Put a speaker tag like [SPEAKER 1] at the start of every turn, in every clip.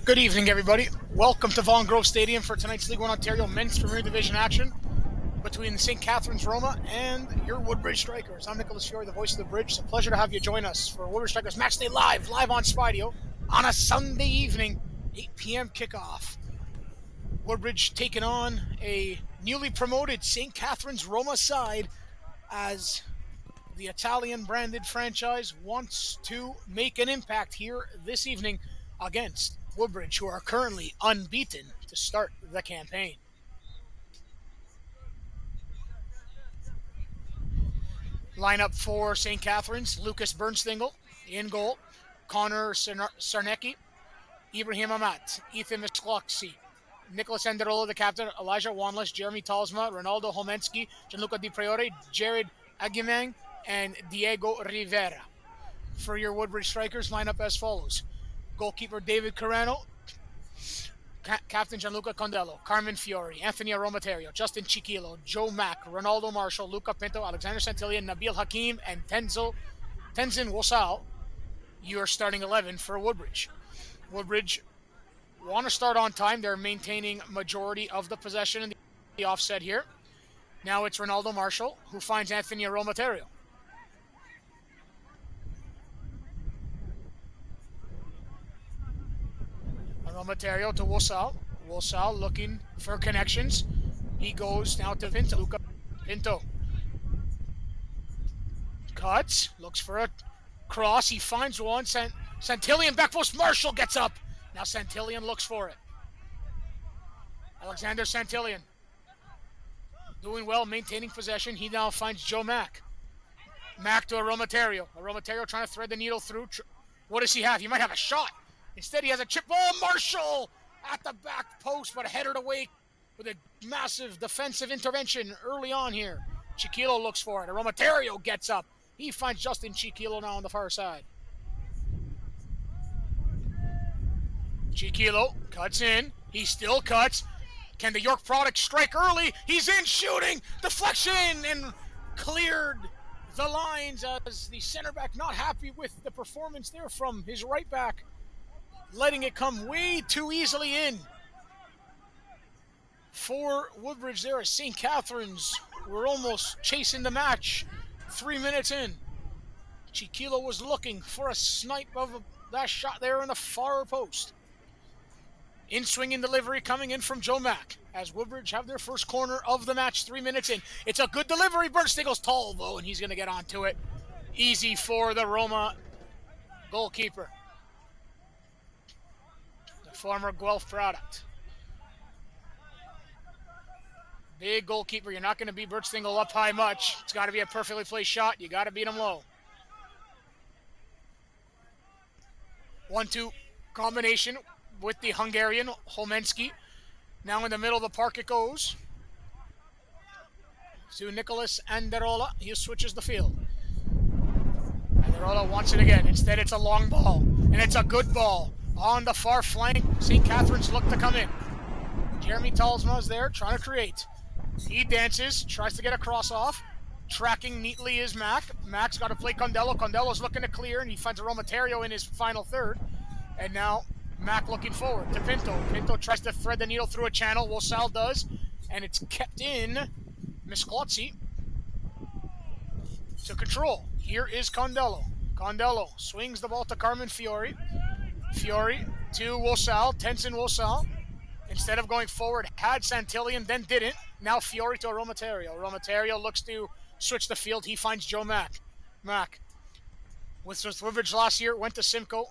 [SPEAKER 1] Good evening, everybody. Welcome to Vaughan Grove Stadium for tonight's League One Ontario Men's Premier Division action between the St. Catharines Roma and your Woodbridge Strikers. I'm Nicholas Fiore, the voice of the bridge. It's a pleasure to have you join us for Woodbridge Strikers Match Day live on Spideo on a Sunday evening, 8 p.m. kickoff. Woodbridge taking on a newly promoted St. Catharines Roma side as the Italian branded franchise wants to make an impact here this evening against Woodbridge, who are currently unbeaten to start the campaign. Lineup for St. Catharines: Lucas Bernstingle in goal, Connor Sarnecki, Ibrahim Amat, Ethan Miskloksi, Nicholas Enderola, the captain, Elijah Wanless, Jeremy Talsma, Ronaldo Homensky, Gianluca Di Priore, Jared Aguimang, and Diego Rivera. For your Woodbridge Strikers, lineup as follows: goalkeeper David Carano, Captain Gianluca Condello, Carmen Fiori, Anthony Aromaterio, Justin Chiquilo, Joe Mack, Ronaldo Marshall, Luca Pinto, Alexander Santillan, Nabil Hakim, and Tenzin Wasal, your starting 11 for Woodbridge. Woodbridge want to start on time. They're maintaining majority of the possession in the offset here. Now it's Ronaldo Marshall who finds Anthony Aromaterio. Aromaterio to Wasal. Wasal looking for connections. He goes now to Pinto. Luca Pinto cuts, looks for a cross. He finds one. Santillan back post. Marshall gets up. Now Santillan looks for it. Alexander Santillan doing well, maintaining possession. He now finds Joe Mack. Mack to Aromaterio. Aromaterio trying to thread the needle through. What does he have? He might have a shot. Instead, he has a chip ball. Marshall at the back post, but headed away with a massive defensive intervention early on here. Chiquilo looks for it. Aromaterio gets up. He finds Justin Chiquilo now on the far side. Chiquilo cuts in. He still cuts. Can the York product strike early? He's in, shooting. Deflection, and cleared the lines as the center back not happy with the performance there from his right back, letting it come way too easily in. For Woodbridge there at St. Catharines, we're almost chasing the match 3 minutes in. Chiquilo was looking for a snipe of that shot there in the far post. In swinging delivery coming in from Joe Mack as Woodbridge have their first corner of the match 3 minutes in. It's a good delivery. Bernstingle's tall though, and he's going to get onto it. Easy for the Roma goalkeeper, the former Guelph product. Big goalkeeper. You're not going to beat Bernstingle up high much. It's got to be a perfectly placed shot. You got to beat him low. 1-2 combination with the Hungarian Homensky. Now in the middle of the park it goes to Nicholas Enderola. He switches the field. Enderola wants it again. Instead, it's a long ball, and it's a good ball on the far flank. St. Catharines look to come in. Jeremy Talsma is there trying to create. He dances, tries to get a cross off. Tracking neatly is Mack. Mack's got to play Condello. Condello's looking to clear, and he finds Aromaterio in his final third. And now Mack looking forward to Pinto. Pinto tries to thread the needle through a channel. Wasal does, and it's kept in. Misklotzi to control. Here is Condello. Condello swings the ball to Carmen Fiori. Fiori to Wasal. Tenzin Wasal. Instead of going forward, had Santillan, then didn't. Now Fiori to Aromaterio. Aromaterio looks to switch the field. He finds Joe Mack. Mack, with Woodbridge last year, went to Simcoe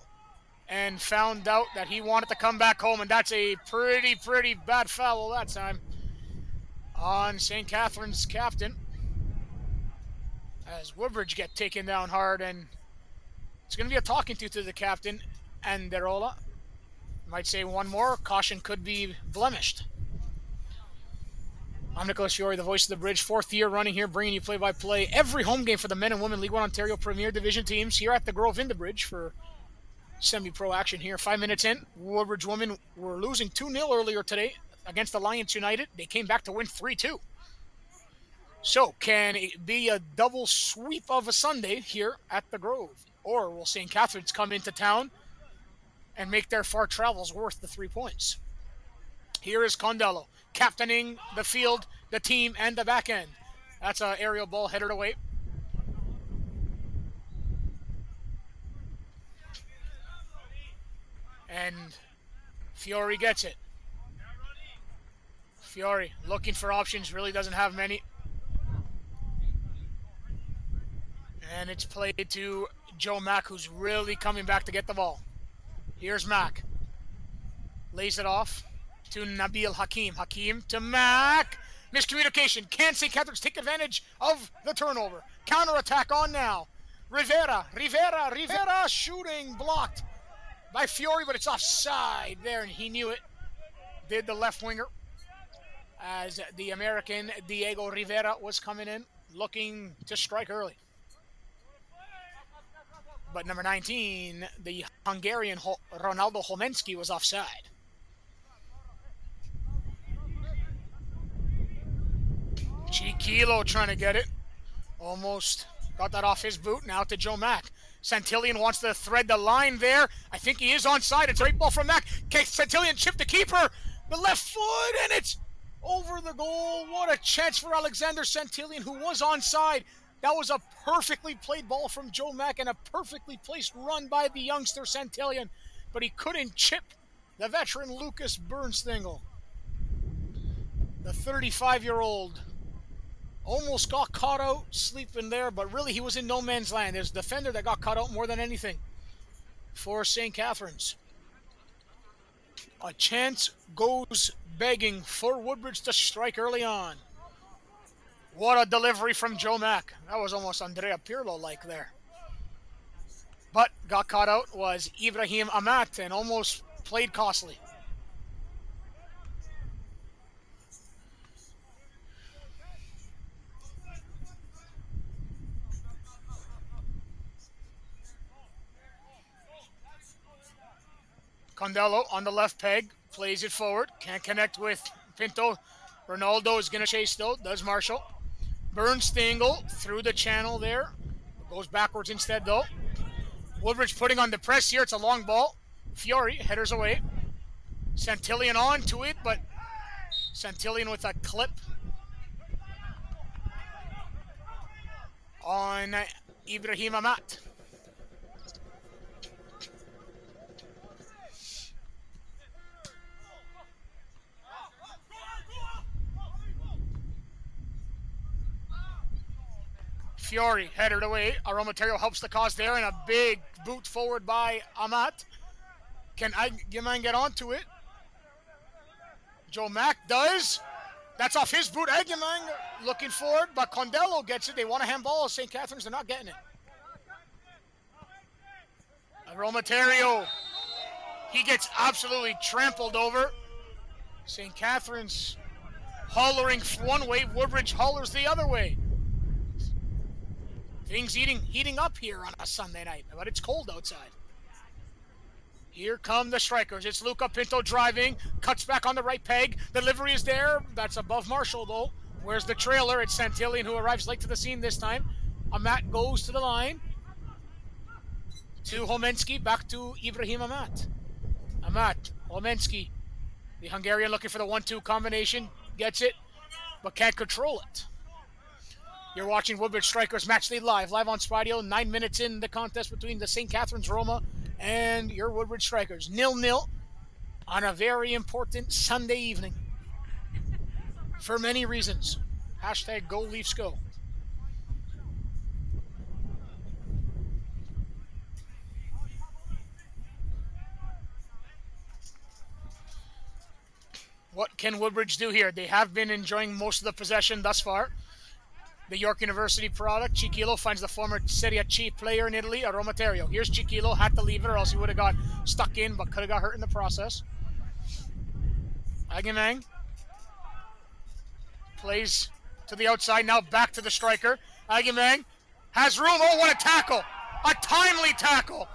[SPEAKER 1] and found out that he wanted to come back home, and that's a pretty bad foul that time on St. Catharines' captain. As Woodbridge get taken down hard, and it's going to be a talking to the captain, Enderola. Might say one more. Caution could be blemished. I'm Nicholas Fiore, the voice of the bridge. 4th year running here, bringing you play-by-play every home game for the men and women League One Ontario Premier Division teams here at the Grove in the Bridge for semi-pro action here. 5 minutes in, Woodbridge women were losing 2-0 earlier today against Alliance United. They came back to win 3-2. So, can it be a double sweep of a Sunday here at the Grove? Or will St. Catharines come into town and make their far travels worth the 3 points. Here is Condello, captaining the field, the team, and the back end. That's an aerial ball headed away. And Fiore gets it. Fiore looking for options, really doesn't have many. And it's played to Joe Mack, who's really coming back to get the ball. Here's Mack. Lays it off to Nabil Hakim. Hakim to Mack. Miscommunication. Can St. Catharines take advantage of the turnover? Counterattack on now. Rivera shooting blocked by Fiore, but it's offside there, and he knew it. Did the left winger as the American Diego Rivera was coming in, looking to strike early. But number 19, the Hungarian Ronaldo Homensky, was offside. Chiquilo trying to get it. Almost got that off his boot. Now to Joe Mack. Santillan wants to thread the line there. I think he is onside. It's a great ball from Mack. Santillan chipped the keeper. The left foot, and it's over the goal. What a chance for Alexander Santillan, who was onside. That was a perfectly played ball from Joe Mack and a perfectly placed run by the youngster Santillan, but he couldn't chip the veteran Lucas Bernstengel. The 35-year-old almost got caught out sleeping there, but really he was in no man's land. There's a defender that got caught out more than anything for St. Catharines. A chance goes begging for Woodbridge to strike early on. What a delivery from Joe Mack. That was almost Andrea Pirlo-like there. But got caught out was Ibrahim Amat and almost played costly. Condello on the left peg, plays it forward, can't connect with Pinto. Ronaldo is going to chase though, does Marshall. Bernstengel through the channel there, goes backwards instead though. Woodbridge putting on the press here, it's a long ball. Fiore headers away. Santillan on to it, but Santillan with a clip on Ibrahim Amat. Fiore headed away. Aromaterio helps the cause there, and a big boot forward by Amat. Can Aguiman get onto it? Joe Mack does. That's off his boot. Aguiman looking forward, but Condello gets it. They want a handball. St. Catharines, they're not getting it. Aromaterio, he gets absolutely trampled over. St. Catharines hollering one way, Woodbridge hollers the other way. Things heating up here on a Sunday night, but it's cold outside. Here come the strikers. It's Luca Pinto driving, cuts back on the right peg. Delivery is there. That's above Marshall, though. Where's the trailer? It's Santillan, who arrives late to the scene this time. Amat goes to the line. To Homensky, back to Ibrahim Amat. Amat, Homensky. The Hungarian looking for the 1-2 combination. Gets it, but can't control it. You're watching Woodbridge Strikers Match Lead live on Spydio. 9 minutes in the contest between the St. Catharines Roma and your Woodbridge Strikers. 0-0 on a very important Sunday evening for many reasons. Hashtag Go Leafs Go. What can Woodbridge do here? They have been enjoying most of the possession thus far. The York University product. Chiquilo finds the former Serie C player in Italy, Aromaterio. Here's Chiquilo, had to leave it or else he would have got stuck in, but could have got hurt in the process. Aguiman plays to the outside, now back to the striker. Aguiman has room. Oh, what a tackle! A timely tackle!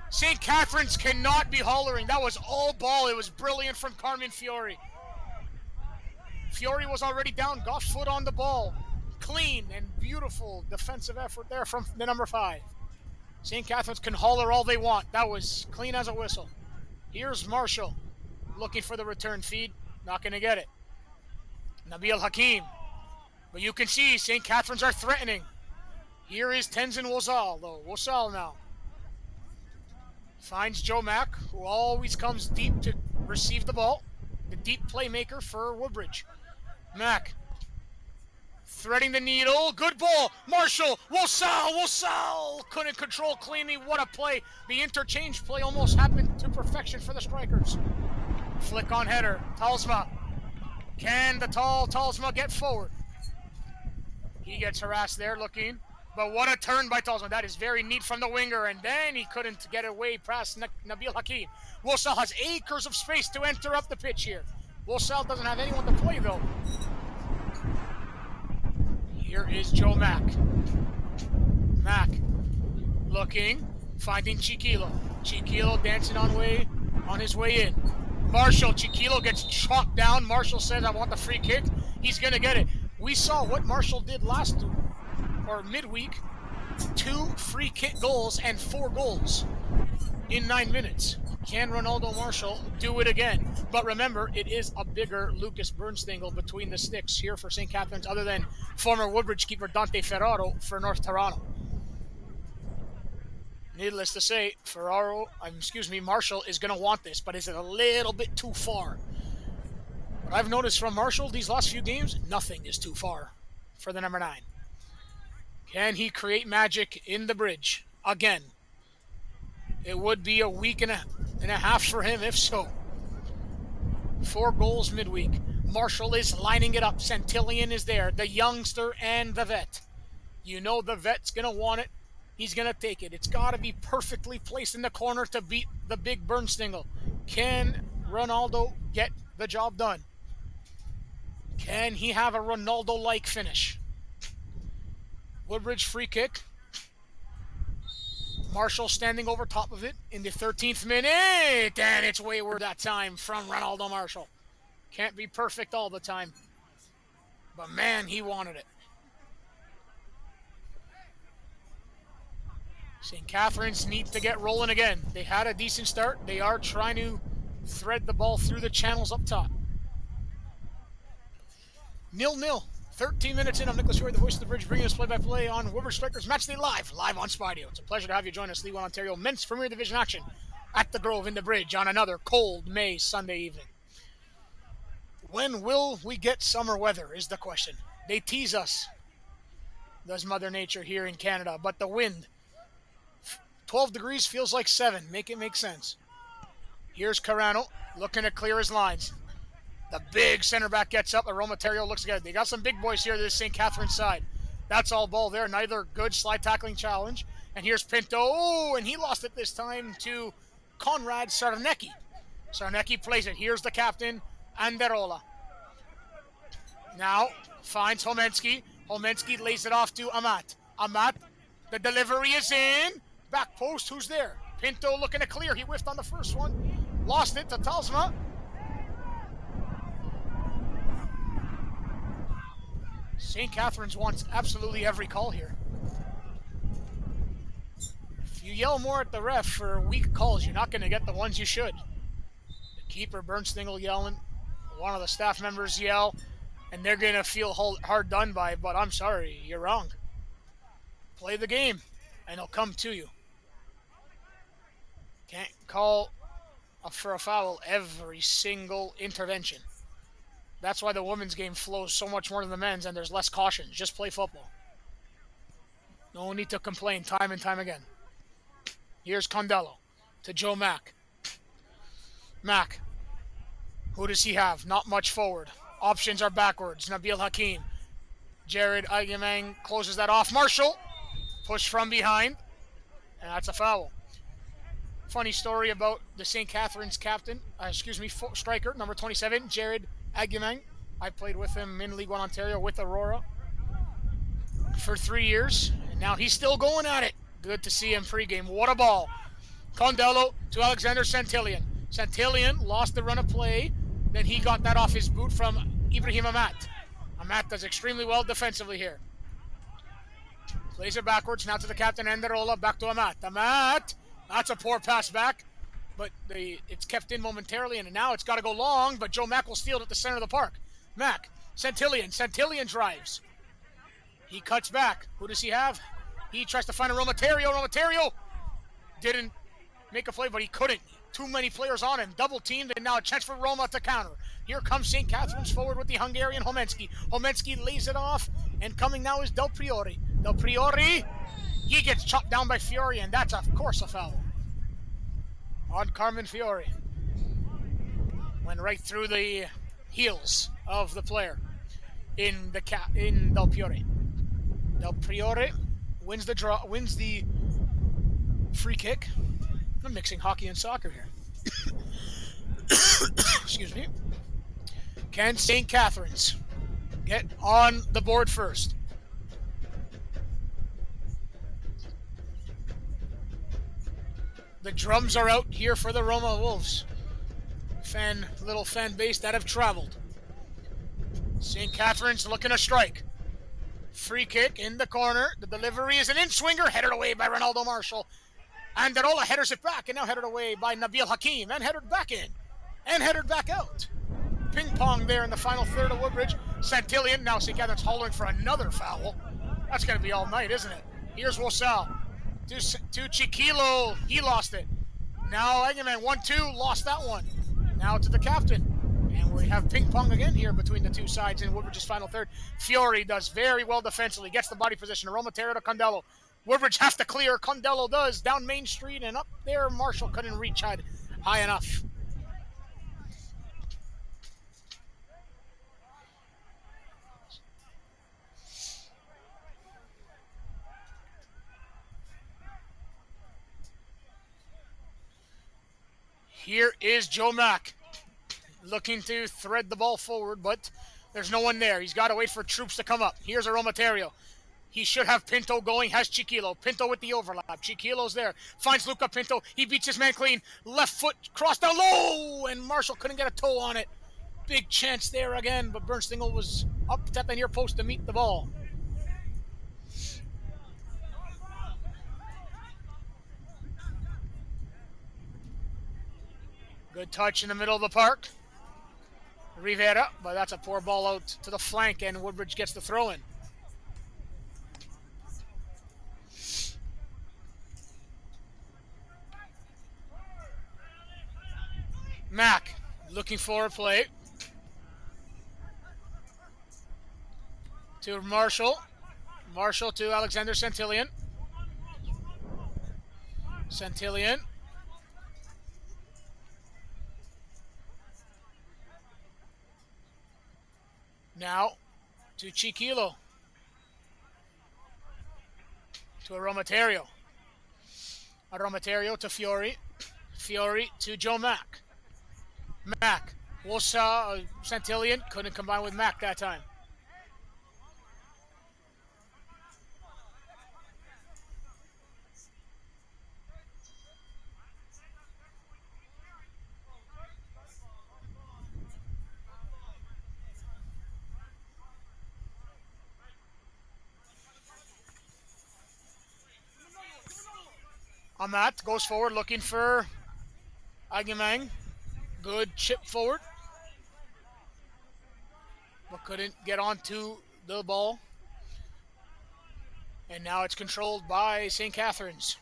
[SPEAKER 1] St. Catharines cannot be hollering. That was all ball. It was brilliant from Carmen Fiore. Fiore was already down, got foot on the ball. Clean and beautiful defensive effort there from the number 5. St. Catharines can holler all they want. That was clean as a whistle. Here's Marshall looking for the return feed. Not going to get it. Nabil Hakim. But you can see St. Catharines are threatening. Here is Tenzin Wozal, though. Wozal now finds Joe Mack, who always comes deep to receive the ball. The deep playmaker for Woodbridge. Mack threading the needle. Good ball. Marshall. Wozal couldn't control cleanly. What a play. The interchange play almost happened to perfection for the Strikers. Flick on header. Talsma. Can the tall Talsma get forward? He gets harassed there looking. But what a turn by Talsma. That is very neat from the winger. And then he couldn't get away past Nabil Hakim. Wozal has acres of space to enter up the pitch here. Wozal doesn't have anyone to play, though. Here is Joe Mack. Mack looking, finding Chiquilo. Chiquilo dancing on his way in. Marshall, Chiquilo gets chopped down. Marshall says, I want the free kick. He's going to get it. We saw what Marshall did midweek. 2 free kick goals and 4 goals in 9 minutes. Can Ronaldo Marshall do it again? But remember, it is a bigger Lucas Bernstingle between the sticks here for St. Catharines, other than former Woodbridge keeper Dante Ferraro for North Toronto. Needless to say, Marshall is going to want this, but is it a little bit too far? What I've noticed from Marshall these last few games, nothing is too far for the number 9. Can he create magic in the bridge again? It would be a week and a half for him if so. 4 goals midweek. Marshall is lining it up. Centillion is there. The youngster and the vet. You know the vet's going to want it. He's going to take it. It's got to be perfectly placed in the corner to beat the big Bernstingle. Can Ronaldo get the job done? Can he have a Ronaldo-like finish? Woodbridge free kick. Marshall standing over top of it in the 13th minute. And it's wayward that time from Ronaldo Marshall. Can't be perfect all the time. But man, he wanted it. St. Catharines need to get rolling again. They had a decent start. They are trying to thread the ball through the channels up top. 0-0. 13 minutes in. I'm Nicholas Roy, the voice of the bridge, bringing us play-by-play on Woodbridge Strikers Matchday live on Spydio. It's a pleasure to have you join us. L1ON Ontario men's Premier Division action at the Grove in the Bridge on another cold May Sunday evening. When will we get summer weather is the question. They tease us, does Mother Nature here in Canada, but the wind, 12 degrees feels like 7. Make it make sense. Here's Carano looking to clear his lines. The big center back gets up. Roma Terrio looks good. They got some big boys here to this St. Catharines side. That's all ball there. Neither good slide tackling challenge. And here's Pinto. Oh, and he lost it this time to Conrad Sarnecki. Sarnecki plays it. Here's the captain, Anderola. Now finds Homensky. Homensky lays it off to Amat. Amat, the delivery is in. Back post, who's there? Pinto looking to clear. He whiffed on the first one. Lost it to Talsma. St. Catharines wants absolutely every call here. If you yell more at the ref for weak calls, you're not going to get the ones you should. The keeper, Bernstingle, yelling. One of the staff members yell, and they're going to feel hard done by, but I'm sorry, you're wrong. Play the game, and it'll come to you. Can't call for a foul every single intervention. That's why the women's game flows so much more than the men's, and there's less caution. Just play football. No need to complain time and time again. Here's Condello to Joe Mack. Mack. Who does he have? Not much forward. Options are backwards. Nabil Hakim. Jared Agamang closes that off. Marshall. Push from behind. And that's a foul. Funny story about the St. Catharines striker, number 27, Jared Agamang. I played with him in L1ON Ontario with Aurora for 3 years, and now he's still going at it. Good to see him pregame. What a ball. Condello to Alexander Centillion. Centillion lost the run of play. Then he got that off his boot from Ibrahim Amat. Amat does extremely well defensively here. Plays it backwards, now to the captain, Anderola, back to Amat. Amat, that's a poor pass back. but it's kept in momentarily, and now it's got to go long, but Joe Mack will steal it at the center of the park. Mack, Santillan drives. He cuts back. Who does he have? He tries to find a Romaterio didn't make a play, but he couldn't. Too many players on him. Double teamed, and now a chance for Roma to counter. Here comes St. Catharines forward with the Hungarian Homensky. Homensky lays it off, and coming now is Del Priore. Del Priore, he gets chopped down by Fiore, and that's, of course, a foul on Carmen Fiore. Went right through the heels of the player in Del Priore. Del Priore wins the free kick. I'm mixing hockey and soccer here. Excuse me. Can St. Catharines get on the board first? The drums are out here for the Roma Wolves. Little fan base that have traveled. St. Catharines looking to strike. Free kick in the corner. The delivery is an in-swinger, headed away by Ronaldo Marshall. And Darola headers it back, and now headed away by Nabil Hakim, and headed back in, and headed back out. Ping pong there in the final third of Woodbridge. Santillan, now St. Catharines hollering for another foul. That's going to be all night, isn't it? Here's Wosal. To Chiquilo, he lost it. Now Eggman, 1-2, lost that one. Now to the captain. And we have ping pong again here between the two sides in Woodbridge's final third. Fiore does very well defensively, gets the body position. Romaterio to Condello. Woodbridge has to clear. Condello does. Down Main Street and up there. Marshall couldn't reach high enough. Here is Joe Mack looking to thread the ball forward, but there's no one there. He's got to wait for troops to come up. Here's a Romaterio. He should have Pinto going, has Chiquilo. Pinto with the overlap. Chiquilo's there. Finds Luca Pinto. He beats his man clean. Left foot, cross down low, and Marshall couldn't get a toe on it. Big chance there again, but Bernstingle was up at the near post to meet the ball. Good touch in the middle of the park. Rivera, but that's a poor ball out to the flank, and Woodbridge gets the throw in. Mack looking for a play. To Marshall. Marshall to Alexander Santillan. Santillan. Now to Chiquilo. To a Romaterio. A Romaterio to Fiore. Fiore to Joe Mack. Mack. Wosa, Santillan couldn't combine with Mack that time. Amat goes forward looking for Aguimang. Good chip forward, but couldn't get onto the ball. And now it's controlled by St. Catharines.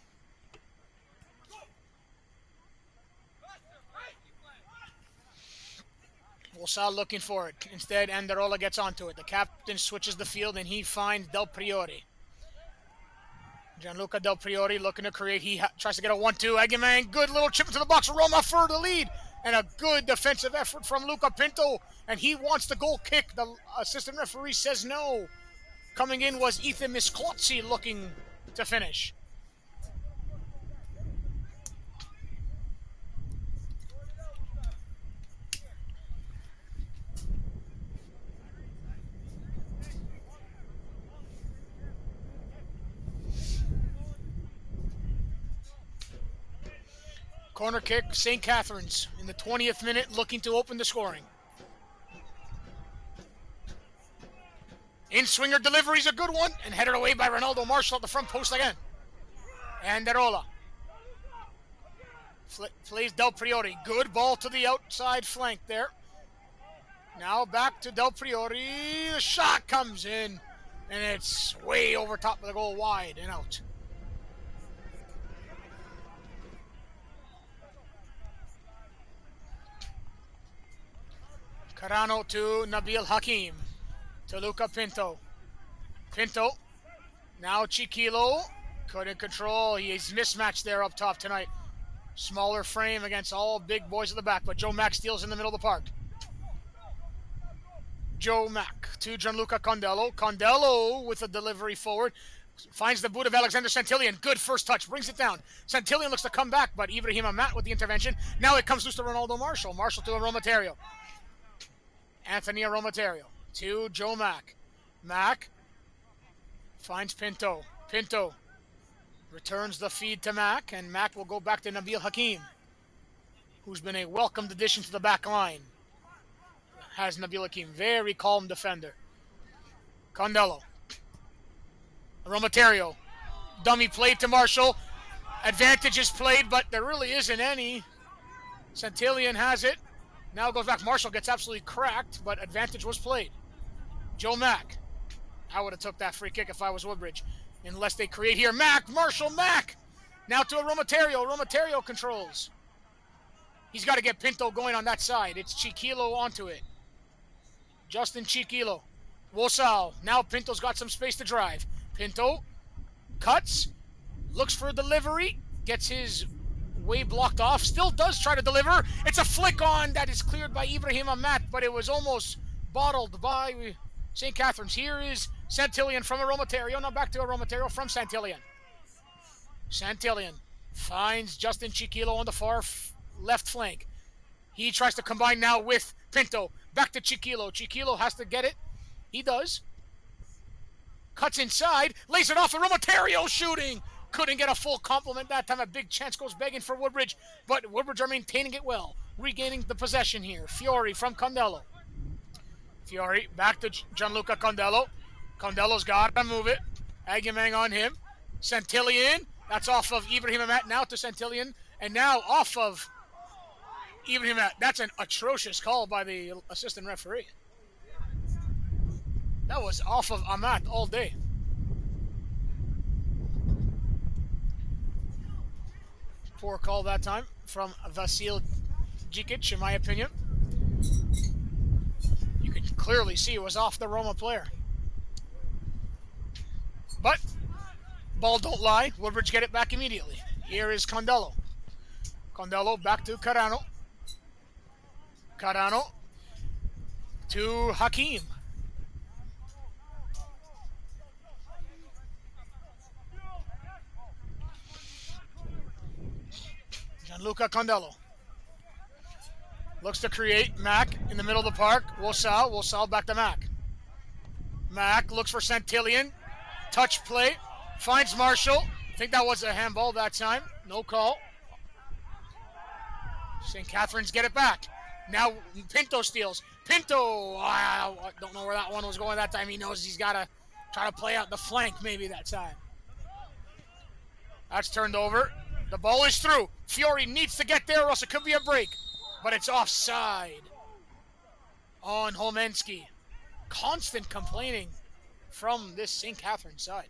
[SPEAKER 1] Wosal looking for it. Instead, Anderola gets onto it. The captain switches the field, and he finds Del Priore. Gianluca Del Priore looking to create. He tries to get a 1-2. Aguimang, good little chip into the box. Roma for the lead. And a good defensive effort from Luca Pinto. And he wants the goal kick. The assistant referee says no. Coming in was Ethan Misklotzi looking to finish. Corner kick, St. Catharines in the 20th minute looking to open the scoring. In-swinger delivery is a good one and headed away by Ronaldo Marshall at the front post again. And Derola. Plays Del Priore. Good ball to the outside flank there. Now back to Del Priore. The shot comes in, and it's way over top of the goal, wide and out. Carano to Nabil Hakim. To Luca Pinto. Pinto. Now Chiquilo. Couldn't control. He's mismatched there up top tonight. Smaller frame against all big boys at the back, but Joe Mack steals in the middle of the park. Joe Mack to Gianluca Condello. Condello with a delivery forward. Finds the boot of Alexander Santillan. Good first touch. Brings it down. Santillan looks to come back, but Ibrahim Amat with the intervention. Now it comes loose to Ronaldo Marshall. Marshall to Aromaterio. Anthony Aromaterio to Joe Mack. Mack finds Pinto. Pinto returns the feed to Mack, and Mack will go back to Nabil Hakim, who's been a welcomed addition to the back line. Has Nabil Hakim, very calm defender. Condello. Aromaterio. Dummy play to Marshall. Advantage is played, but there really isn't any. Santillan has it. Now goes back. Marshall gets absolutely cracked, but advantage was played. Joe Mack. I would have took that free kick if I was Woodbridge. Unless they create here. Mack, Marshall, Mack. Now to Aromaterio. Aromaterio controls. He's got to get Pinto going on that side. It's Chiquilo onto it. Justin Chiquilo. Wosal. Now Pinto's got some space to drive. Pinto cuts. Looks for a delivery. Gets his way blocked off. Still does try to deliver. It's a flick on that is cleared by Ibrahim Amat, but it was almost bottled by St. Catharines. Here is Santillan from Aromaterio. Now back to Aromaterio from Santillan. Santillan finds Justin Chiquilo on the far left flank. He tries to combine now with Pinto. Back to Chiquilo. Chiquilo has to get it. He does. Cuts inside. Lays it off. Aromaterio shooting. Couldn't get a full complement that time. A big chance goes begging for Woodbridge, but Woodbridge are maintaining it well. Regaining the possession here. Fiori from Condello. Fiori back to Gianluca Condello. Condello's got to move it. Agamang on him. Santillan. That's off of Ibrahim Amat. Now to Santillan. And now off of Ibrahim Amat. That's an atrocious call by the assistant referee. That was off of Amat all day. Poor call that time from Vasil Djikic, in my opinion. You can clearly see it was off the Roma player. But ball don't lie. Woodbridge get it back immediately. Here is Condello. Condello back to Carano. Carano to Hakim. Gianluca Condello. Looks to create. Mack in the middle of the park. Wosal back to Mack. Mack looks for Santillan. Touch play. Finds Marshall. I think that was a handball that time. No call. St. Catharines get it back. Now Pinto steals. Pinto. I don't know where that one was going that time. He knows he's got to try to play out the flank maybe that time. That's turned over. The ball is through. Fiori needs to get there or else it could be a break. But it's offside on Homensky. Constant complaining from this St. Catharines side.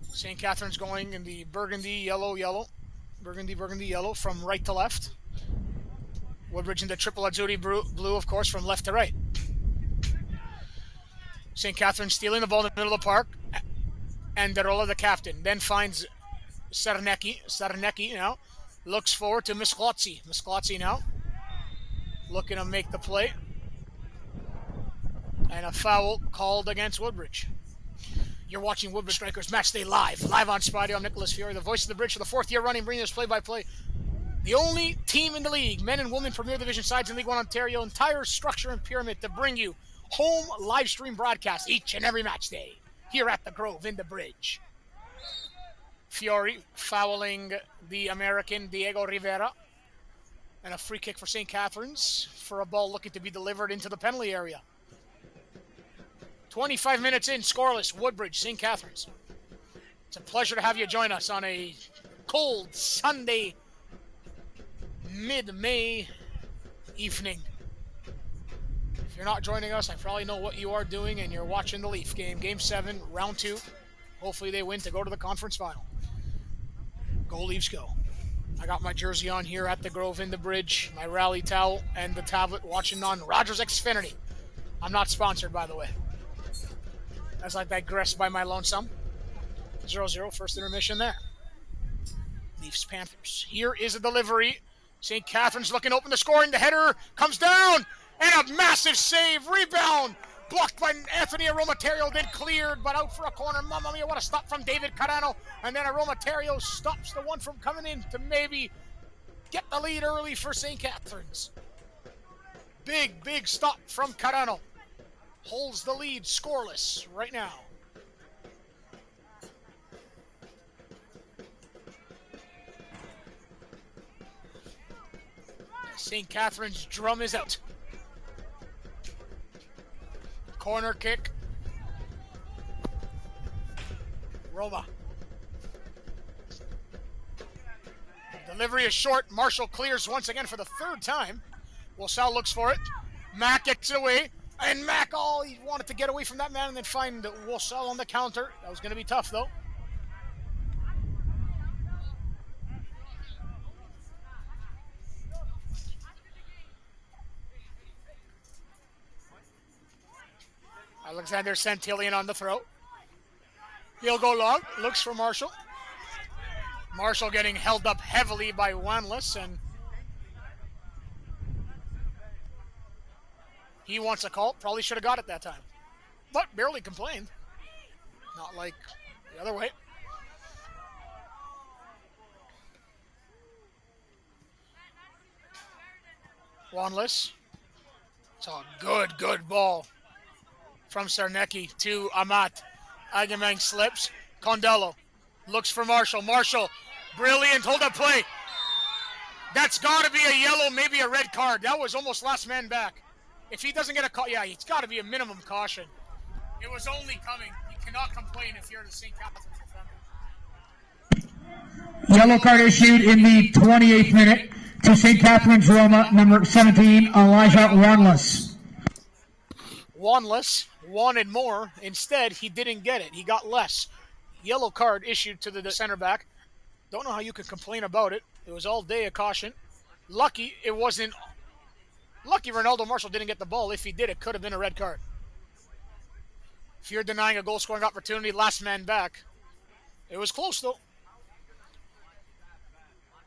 [SPEAKER 1] St. Catharines going in the burgundy, yellow. Burgundy, yellow from right to left. Woodbridge in the triple azzurri blue, of course, from left to right. St. Catharines stealing the ball in the middle of the park. Anderola, the captain, then finds Sarnecki. Sarnecki now looks forward to Misklotzi. Misklotzi now looking to make the play. And a foul called against Woodbridge. You're watching Woodbridge Strikers Match Day live on Spidey. I'm Nicholas Fiore, the voice of the bridge for the fourth year running, bringing us play-by-play. The only team in the league, men and women Premier Division sides in League One Ontario, entire structure and pyramid to bring you home live stream broadcasts each and every match day here at the Grove in the Bridge. Fiori fouling the American Diego Rivera. And a free kick for St. Catharines for a ball looking to be delivered into the penalty area. 25 minutes in, scoreless, Woodbridge, St. Catharines. It's a pleasure to have you join us on a cold Sunday, mid-May evening. If you're not joining us, I probably know what you are doing, and you're watching the Leaf game. Game 7, round 2. Hopefully they win to go to the conference final. Go Leafs, go. I got my jersey on here at the Grove in the Bridge, my rally towel, and the tablet watching on Rogers Xfinity. I'm not sponsored, by the way. As I digress by my lonesome. 0-0, first intermission there. Leafs, Panthers. Here is a delivery. St. Catharines looking open to scoring. The header comes down, and a massive save. Rebound. Blocked by Anthony Aromaterio, then cleared, but out for a corner. Mamma mia, what a stop from David Carano. And then Aromaterio stops the one from coming in to maybe get the lead early for St. Catharines. Big stop from Carano. Holds the lead scoreless right now. St. Catharines' drum is out. Corner kick. Roma. Delivery is short. Marshall clears once again for the third time. Wilsall looks for it. Mack gets it away. And Mack, he wanted to get away from that man and then find Wilsall on the counter. That was going to be tough, though. Alexander Santillan on the throw. He'll go long. Looks for Marshall. Marshall getting held up heavily by Wanless, and he wants a call. Probably should have got it that time, but barely complained. Not like the other way. Wanless. It's a good ball from Sarnecki to Amat. Agamang slips. Condello looks for Marshall. Marshall, brilliant hold up play. That's got to be a yellow, maybe a red card. That was almost last man back. If he doesn't get a call, yeah, it's got to be a minimum caution. It was only coming. You cannot complain if you're the St. Catharines defender.
[SPEAKER 2] Yellow card issued in the 28th minute to St. Catharines Roma, number 17, Elijah Wanless.
[SPEAKER 1] Wanless wanted more. Instead, he didn't get it. He got less. Yellow card issued to the center back. Don't know how you can complain about it. It was all day a caution. Lucky it wasn't. Lucky Ronaldo Marshall didn't get the ball. If he did, it could have been a red card. If you're denying a goal-scoring opportunity, last man back. It was close, though.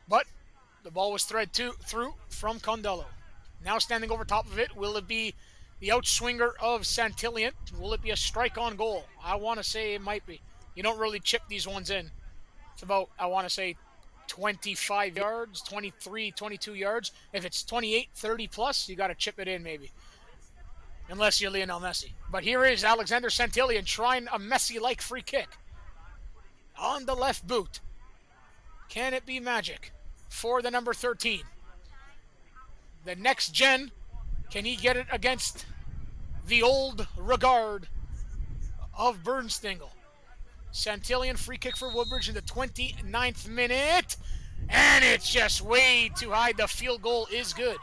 [SPEAKER 1] But the ball was threaded through from Condello. Now standing over top of it. Will it be the outswinger of Santillan? Will it be a strike on goal? I want to say it might be. You don't really chip these ones in. It's about, I want to say, 25 yards, 23, 22 yards. If it's 28, 30 plus, you got to chip it in maybe. Unless you're Lionel Messi. But here is Alexander Santillan trying a Messi-like free kick. On the left boot. Can it be magic for the number 13? The next gen, can he get it against the old regard of Bernstingle? Santillan, free kick for Woodbridge in the 29th minute. And it's just way too high. The field goal is good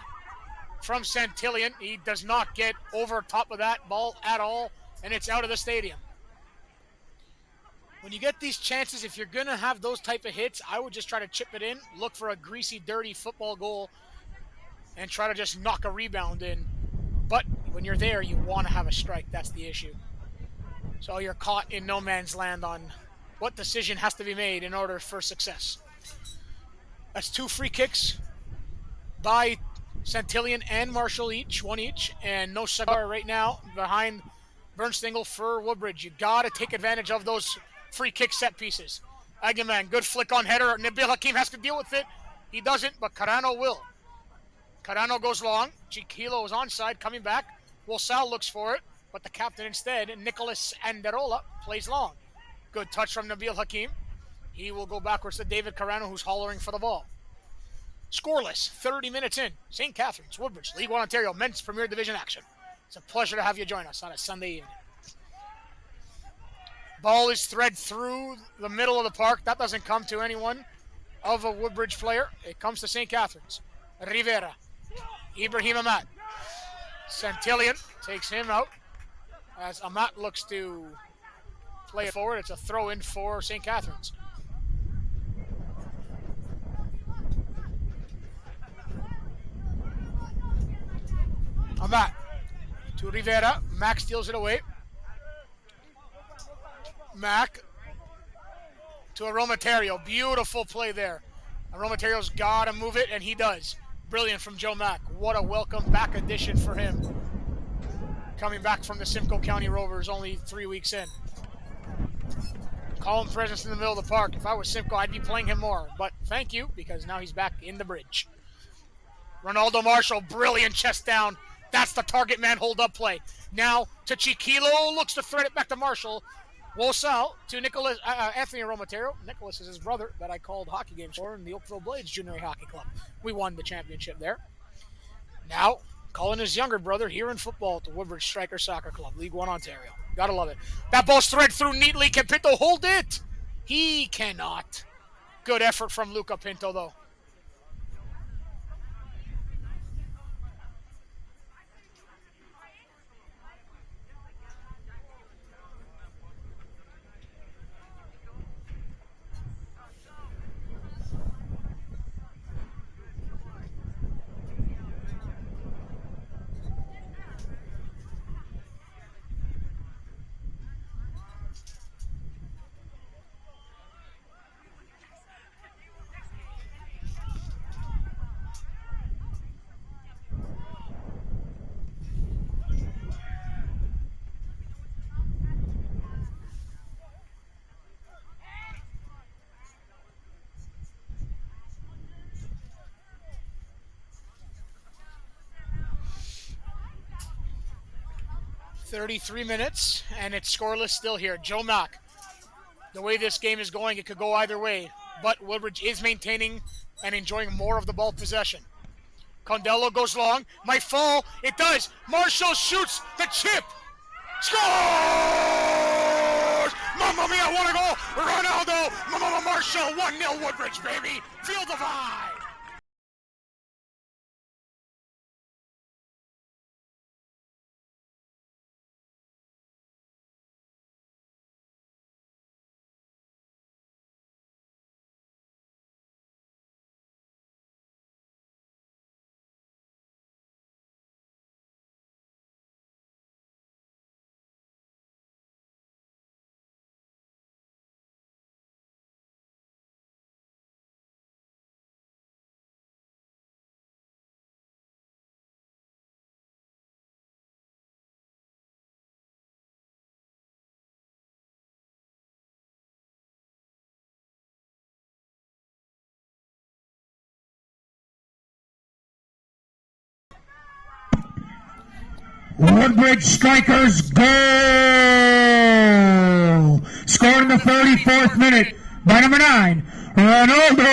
[SPEAKER 1] from Santillan. He does not get over top of that ball at all, and it's out of the stadium. When you get these chances, if you're going to have those type of hits, I would just try to chip it in, look for a greasy, dirty football goal, and try to just knock a rebound in. But when you're there, you want to have a strike. That's the issue. So you're caught in no man's land on what decision has to be made in order for success. That's 2 free kicks by Santillan and Marshall each, one each, and no cigar right now behind Bernstingle for Woodbridge. You got to take advantage of those free kick set pieces. Agaman, good flick on header. Nabil Hakim has to deal with it. He doesn't, but Carano will. Carano goes long. Chiquilo is onside, coming back. Wilsall looks for it, but the captain instead, Nicholas Anderola, plays long. Good touch from Nabil Hakim. He will go backwards to David Carano, who's hollering for the ball. Scoreless, 30 minutes in. St. Catharines, Woodbridge, League 1 Ontario, Men's Premier Division action. It's a pleasure to have you join us on a Sunday evening. Ball is thread through the middle of the park. That doesn't come to anyone of a Woodbridge player. It comes to St. Catharines. Rivera. Ibrahim Amat. Santillan takes him out as Amat looks to play it forward. It's a throw-in for St. Catharines. Amat to Rivera. Mac steals it away. Mac to Aromaterio. Beautiful play there. Aromaterio's got to move it, and he does. Brilliant from Joe Mack. What a welcome back addition for him. Coming back from the Simcoe County Rovers only 3 weeks in. Calm presence in the middle of the park. If I was Simcoe, I'd be playing him more. But thank you, because now he's back in the bridge. Ronaldo Marshall, brilliant chest down. That's the target man hold-up play. Now to Chiquilo, looks to thread it back to Marshall. Wosal to Nicholas, Anthony Aromatero. Nicholas is his brother that I called hockey games for in the Oakville Blades Junior Hockey Club. We won the championship there. Now, calling his younger brother here in football at the Woodbridge Strikers Soccer Club, League 1 Ontario. Gotta love it. That ball's thread through neatly. Can Pinto hold it? He cannot. Good effort from Luca Pinto, though. .33 minutes, and it's scoreless still here. Joe Mack. The way this game is going, it could go either way, but Woodbridge is maintaining and enjoying more of the ball possession. Condello goes long. Might fall. It does. Marshall shoots the chip. Scores! Mamma mia, what a goal! Ronaldo, Mamma Marshall, 1-0 Woodbridge, baby. Feel the vibe.
[SPEAKER 2] Woodbridge Strikers goal! Scored in the 34th minute by number 9, Ronaldo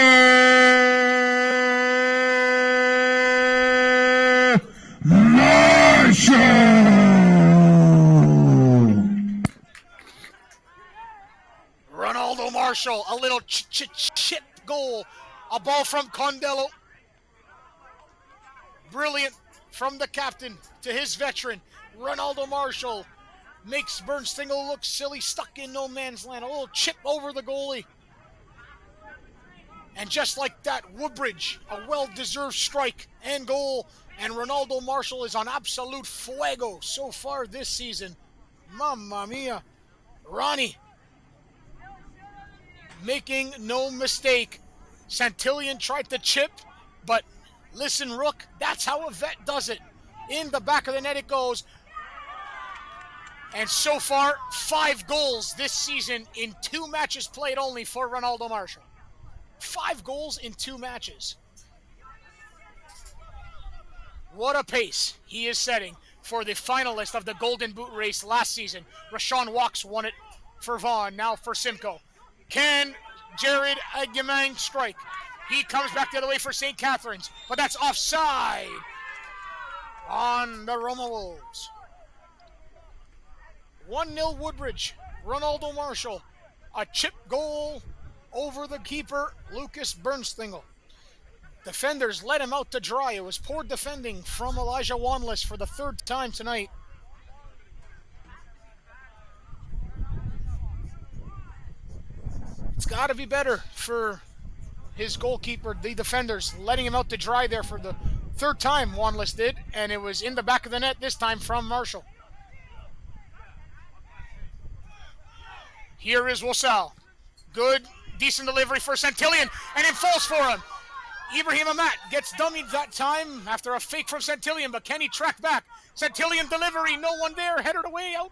[SPEAKER 2] Marshall!
[SPEAKER 1] Ronaldo Marshall, a little chip goal. A ball from Condello. Brilliant from the captain to his veteran. Ronaldo Marshall makes Bernstengel look silly, stuck in no man's land. A little chip over the goalie. And just like that, Woodbridge, a well-deserved strike and goal. And Ronaldo Marshall is on absolute fuego so far this season. Mamma mia. Ronnie, making no mistake. Santillan tried to chip, but listen, Rook, that's how a vet does it. In the back of the net it goes. And so far, 5 goals this season in 2 matches played only for Ronaldo Marshall. 5 goals in 2 matches. What a pace he is setting for the finalist of the Golden Boot race last season. Rashawn Walks won it for Vaughan, now for Simcoe. Can Jared Aguiman strike? He comes back the other way for St. Catharines, but that's offside on the Roma Wolves. 1-0 Woodbridge. Ronaldo Marshall. A chip goal over the keeper, Lucas Bernstengel. Defenders let him out to dry. It was poor defending from Elijah Wanless for the third time tonight. It's got to be better for his goalkeeper, the defenders, letting him out to dry there for the third time Wanless did, and it was in the back of the net this time from Marshall. Here is Wasal. Good, decent delivery for Santillan, and it falls for him. Ibrahim Amat gets dummied that time after a fake from Santillan, but can he track back? Santillan delivery, no one there, headed away out.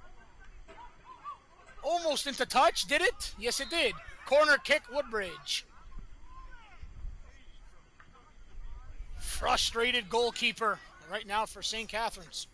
[SPEAKER 1] Almost into touch, did it? Yes, it did. Corner kick, Woodbridge. Frustrated goalkeeper right now for St. Catharines.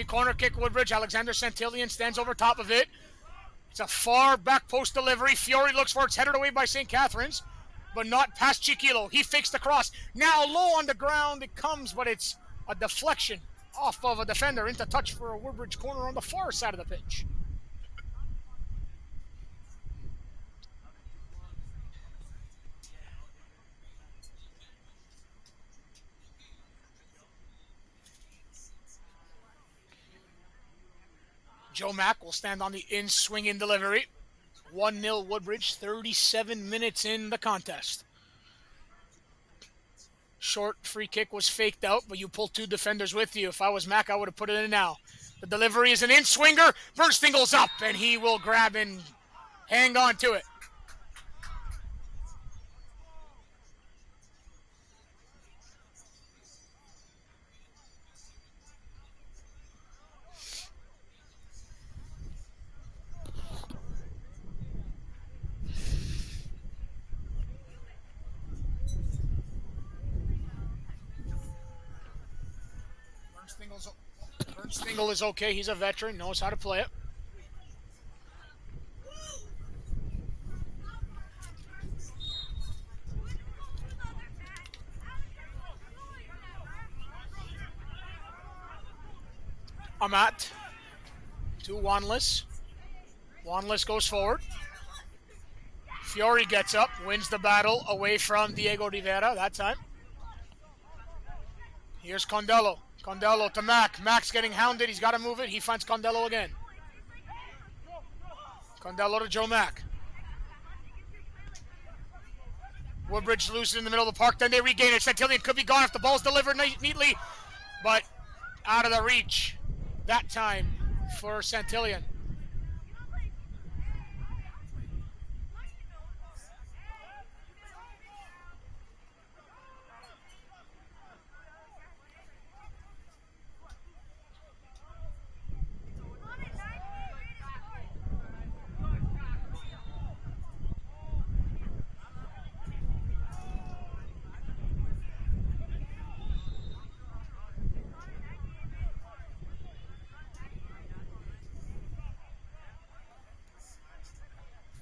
[SPEAKER 1] Corner kick, Woodbridge. Alexander Santillan stands over top of it. It's a far back post delivery. Fiore looks for it. It's headed away by St. Catharines, but not past Chiquilo. He fakes the cross. Now low on the ground it comes, but it's a deflection off of a defender into touch for a Woodbridge corner on the far side of the pitch. Joe Mack will stand on the swing-in delivery. 1-0 Woodbridge, 37 minutes in the contest. Short free kick was faked out, but you pulled two defenders with you. If I was Mack, I would have put it in now. The delivery is an in-swinger. Bernstengel's up, and he will grab and hang on to it. Bernstengel is okay. He's a veteran, knows how to play it. Amat to Wanless. Wanless goes forward. Fiore gets up, wins the battle away from Diego Rivera that time. Here's Condello. Condello to Mack. Mack's getting hounded. He's got to move it. He finds Condello again. Condello to Joe Mack. Woodbridge loses in the middle of the park. Then they regain it. Santillan could be gone if the ball's delivered neatly, but out of the reach that time for Santillan.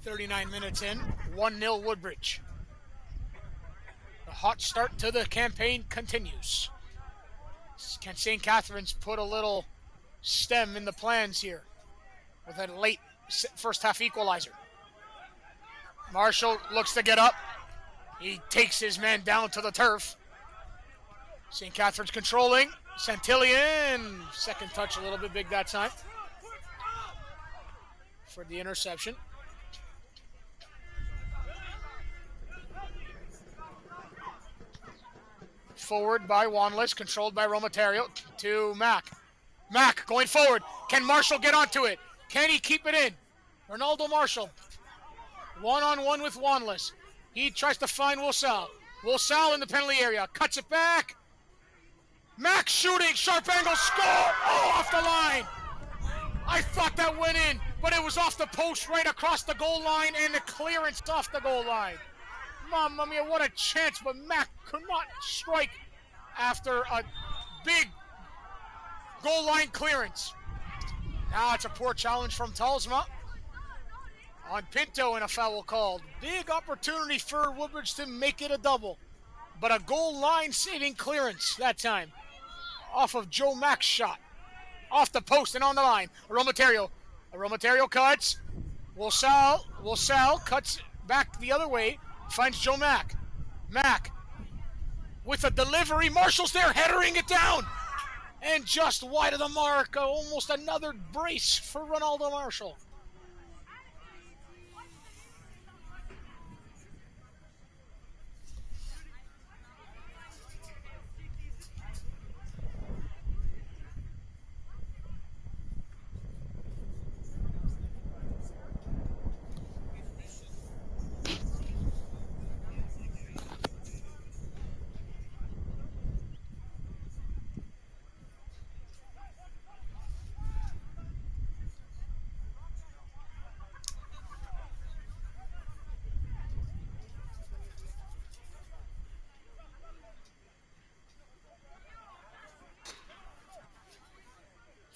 [SPEAKER 1] .39 minutes in, 1-0 Woodbridge. The hot start to the campaign continues. Can St. Catharines put a little stem in the plans here with a late first half equalizer? Marshall looks to get up. He takes his man down to the turf. St. Catharines controlling. Santillan, second touch a little bit big that time for the interception. Forward by Wanless, controlled by Romaterio to Mack. Mack going forward. Can Marshall get onto it? Can he keep it in? Ronaldo Marshall. One-on-one with Wanless. He tries to find Wasal. Wasal in the penalty area. Cuts it back. Mack shooting. Sharp angle. Score. Oh, off the line. I thought that went in. but it was off the post right across the goal line and the clearance off the goal line. Mamma mia, what a chance, but Mac could not strike after a big goal line clearance. Now it's a poor challenge from Talsma on Pinto and a foul called. Big opportunity for Woodbridge to make it a double, but a goal line saving clearance that time off of Joe Mack's shot. Off the post and on the line. Aromaterio cuts. Wilsall cuts back the other way. Finds Joe Mack. Mack with a delivery. Marshall's there, headering it down. And just wide of the mark. Almost another brace for Ronaldo Marshall.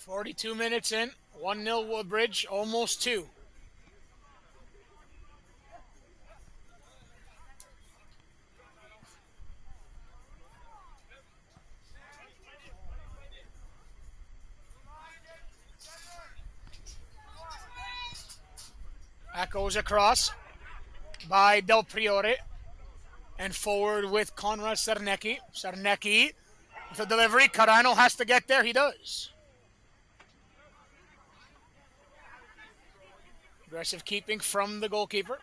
[SPEAKER 1] .42 minutes in, 1-0 Woodbridge, almost 2. That goes across by Del Priore and forward with Conrad Cernecki. Cernecki with a delivery. Carano has to get there. He does. Aggressive keeping from the goalkeeper.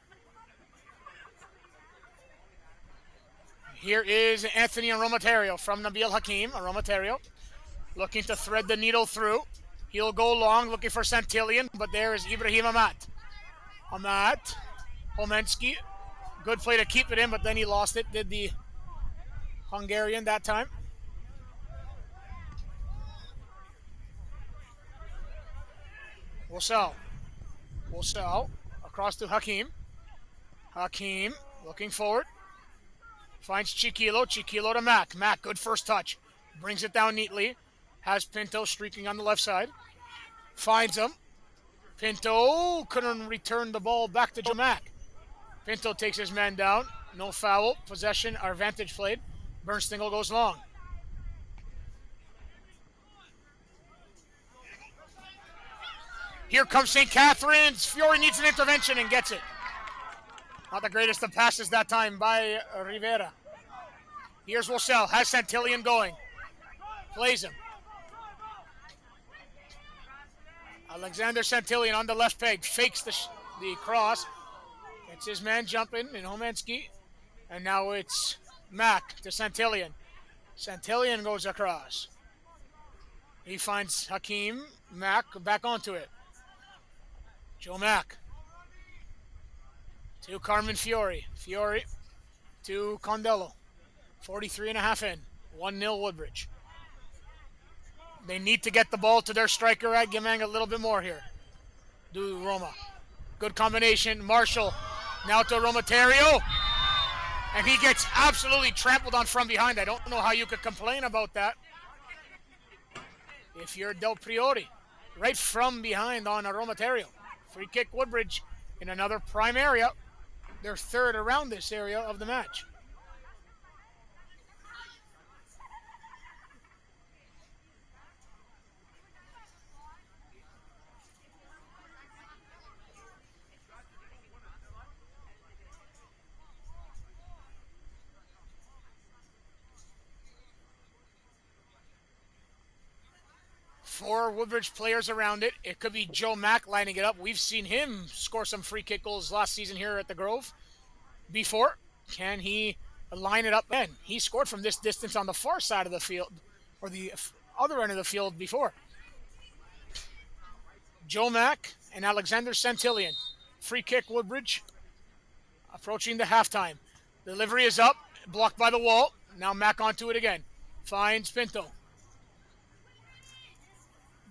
[SPEAKER 1] Here is Anthony Aromaterio from Nabil Hakim. Aromaterio looking to thread the needle through. He'll go long looking for Santillan, but there is Ibrahim Amat. Amat, Homensky, good play to keep it in, but then he lost it, did the Hungarian that time. Wilsall across to Hakim. Hakim looking forward. Finds Chiquilo to Mac. Mac, good first touch. Brings it down neatly. Has Pinto streaking on the left side. Finds him. Pinto couldn't return the ball back to Jamac. Pinto takes his man down. No foul. Possession, our advantage played. Bernstingle goes long. Here comes St. Catharines. Fiore needs an intervention and gets it. Not the greatest of passes that time by Rivera. Here's Wilsall. Has Santillan going. Plays him. Alexander Santillan on the left peg. Fakes the cross. Gets his man jumping in Homensky. And now it's Mack to Santillan. Santillan goes across. He finds Hakim. Mack back onto it. Joe Mack to Carmen Fiore. Fiore to Condello. 43.5 in. 1-0 Woodbridge. They need to get the ball to their striker at Gemang a little bit more here. Do Roma. Good combination. Marshall now to Romaterio. And he gets absolutely trampled on from behind. I don't know how you could complain about that if you're Del Priori. Right from behind on Romaterio. Free kick Woodbridge in another prime area. They're third around this area of the match. Four Woodbridge players around it. It could be Joe Mack lining it up. We've seen him score some free kick goals last season here at the Grove before. Can he line it up? And he scored from this distance on the far side of the field, or the other end of the field before. Joe Mack and Alexander Santillan. Free kick Woodbridge. Approaching the halftime. Delivery is up. Blocked by the wall. Now Mack onto it again. Finds Pinto.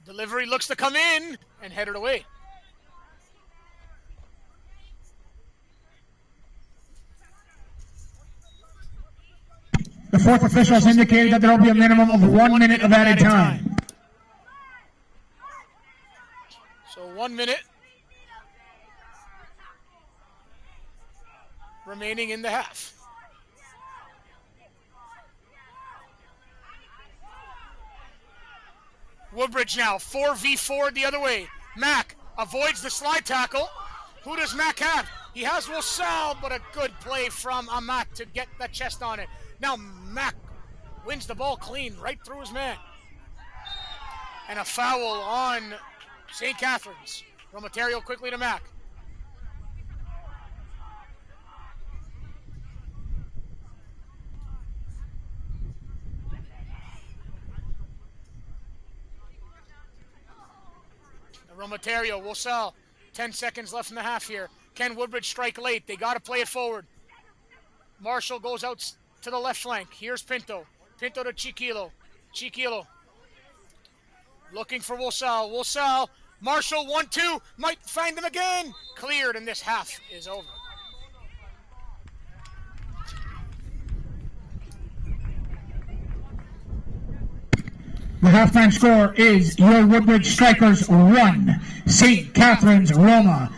[SPEAKER 1] Delivery looks to come in and headed away.
[SPEAKER 2] fourth official has indicated that there will be a minimum of 1 minute of added time.
[SPEAKER 1] So 1 minute remaining in the half. Woodbridge now, 4v4 the other way. Mack avoids the slide tackle. Who does Mack have? He has Rosal, but a good play from Amat to get the chest on it. Now Mack wins the ball clean, right through his man. And a foul on St. Catharines. Romaterio quickly to Mack. Romaterio, Rosal, 10 seconds left in the half here. Can Woodbridge strike late? They got to play it forward. Marshall goes out to the left flank. Here's Pinto. Pinto to Chiquilo. Chiquilo looking for Rosal. Rosal, Marshall, 1-2, might find them again. Cleared, and this half is over.
[SPEAKER 2] The halftime score is your Woodbridge Strikers 1, St. Catharines Roma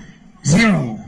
[SPEAKER 2] 0.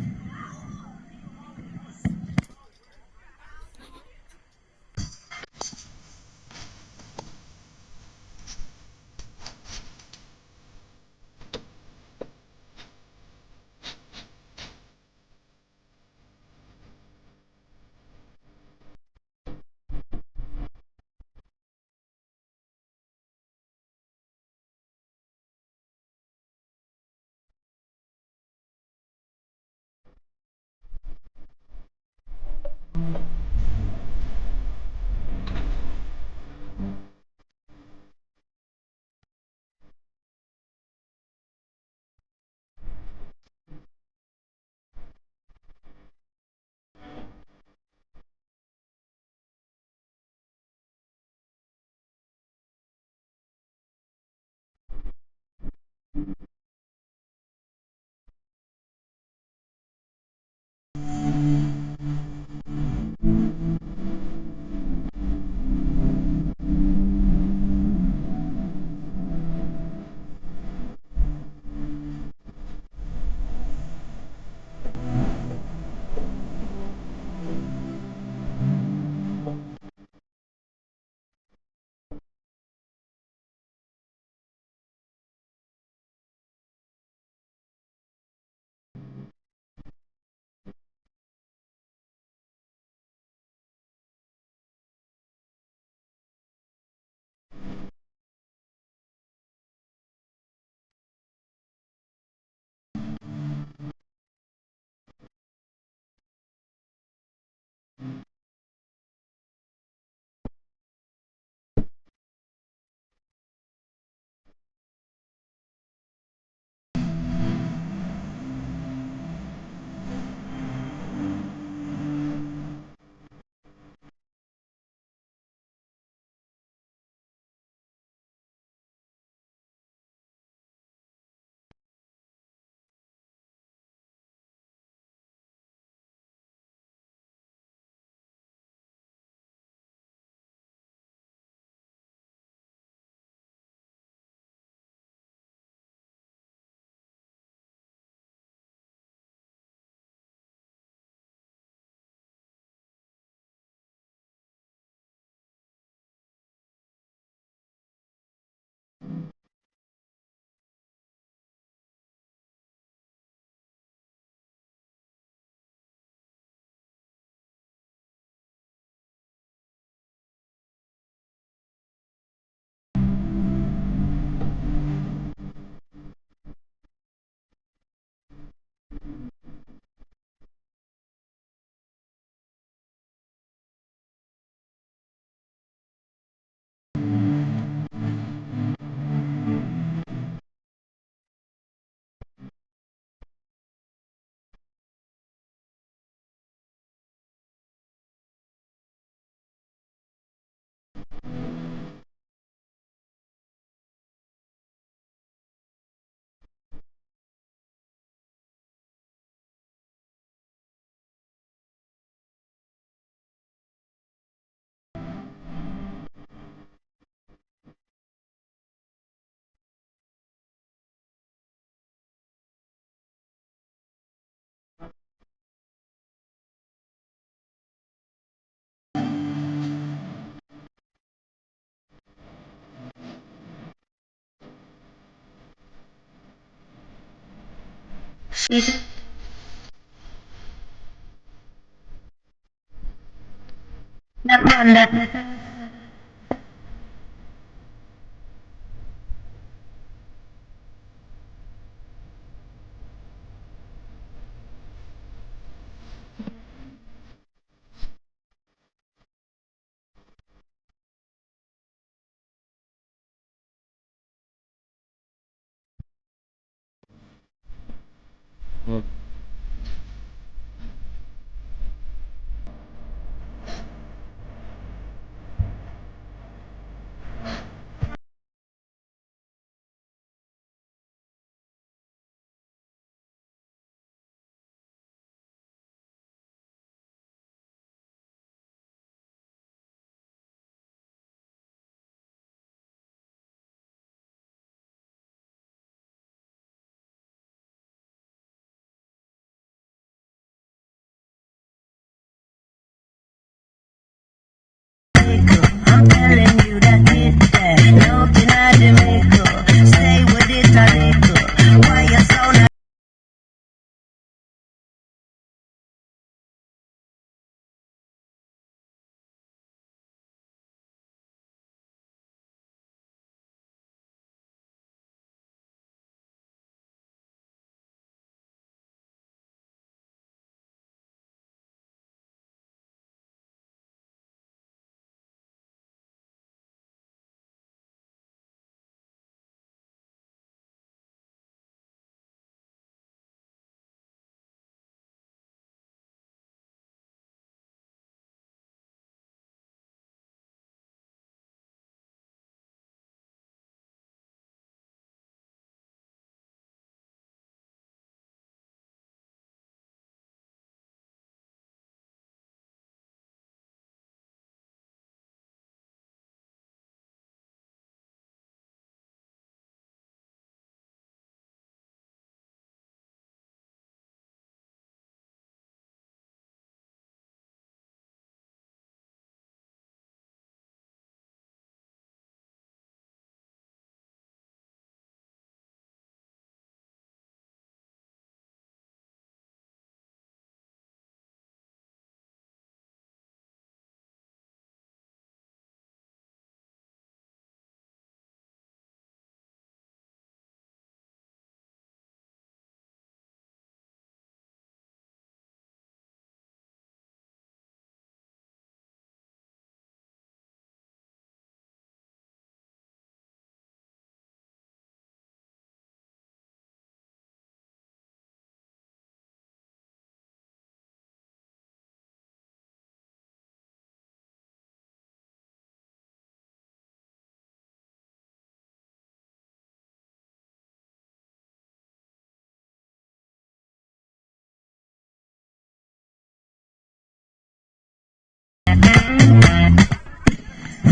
[SPEAKER 3] I'm telling you that it's there. Nothing I Jamaica. Stay with it, a little. Why you so nice?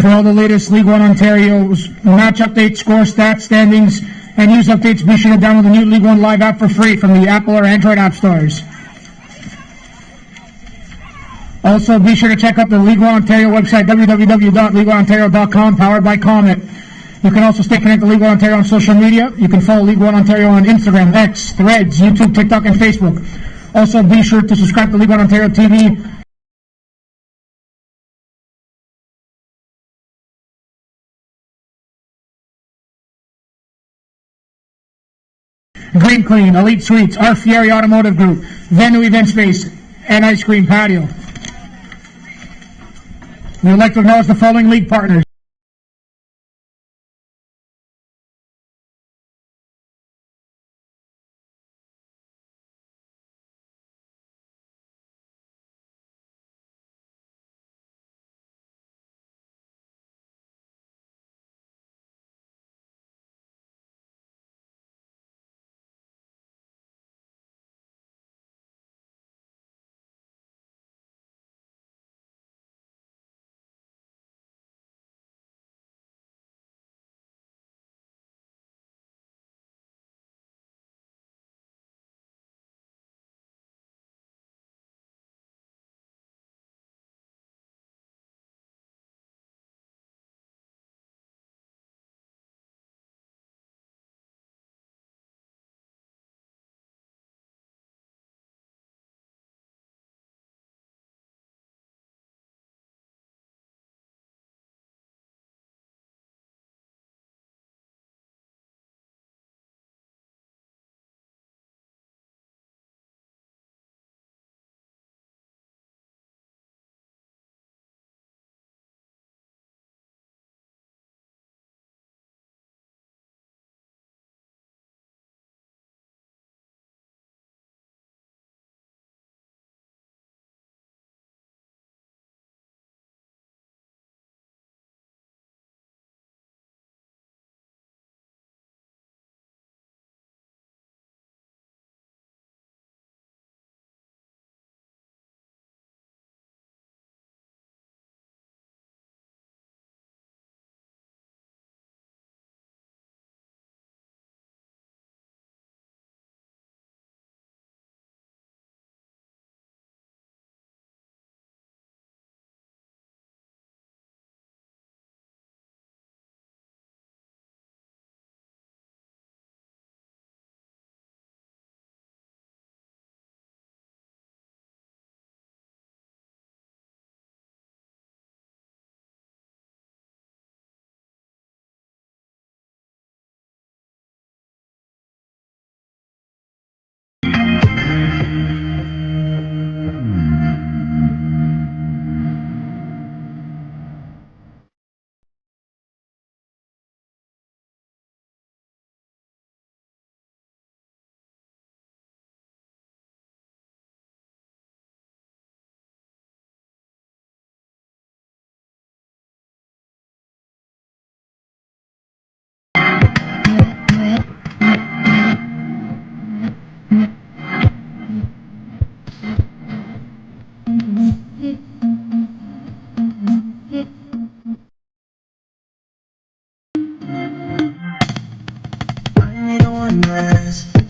[SPEAKER 2] For all the latest League One Ontario's match updates, score stats, standings, and news updates, be sure to download the new League One Live app for free from the Apple or Android app stores. Also, be sure to check out the League One Ontario website, www.leagueoneontario.com, powered by Comet. You can also stay connected to League One Ontario on social media. You can follow League One Ontario on Instagram, X, Threads, YouTube, TikTok, and Facebook. Also, be sure to subscribe to League One Ontario TV. Green Clean, Elite Suites, R. Fieri Automotive Group, Venue Event Space, and Ice Cream Patio. We would like to acknowledge the following league partners: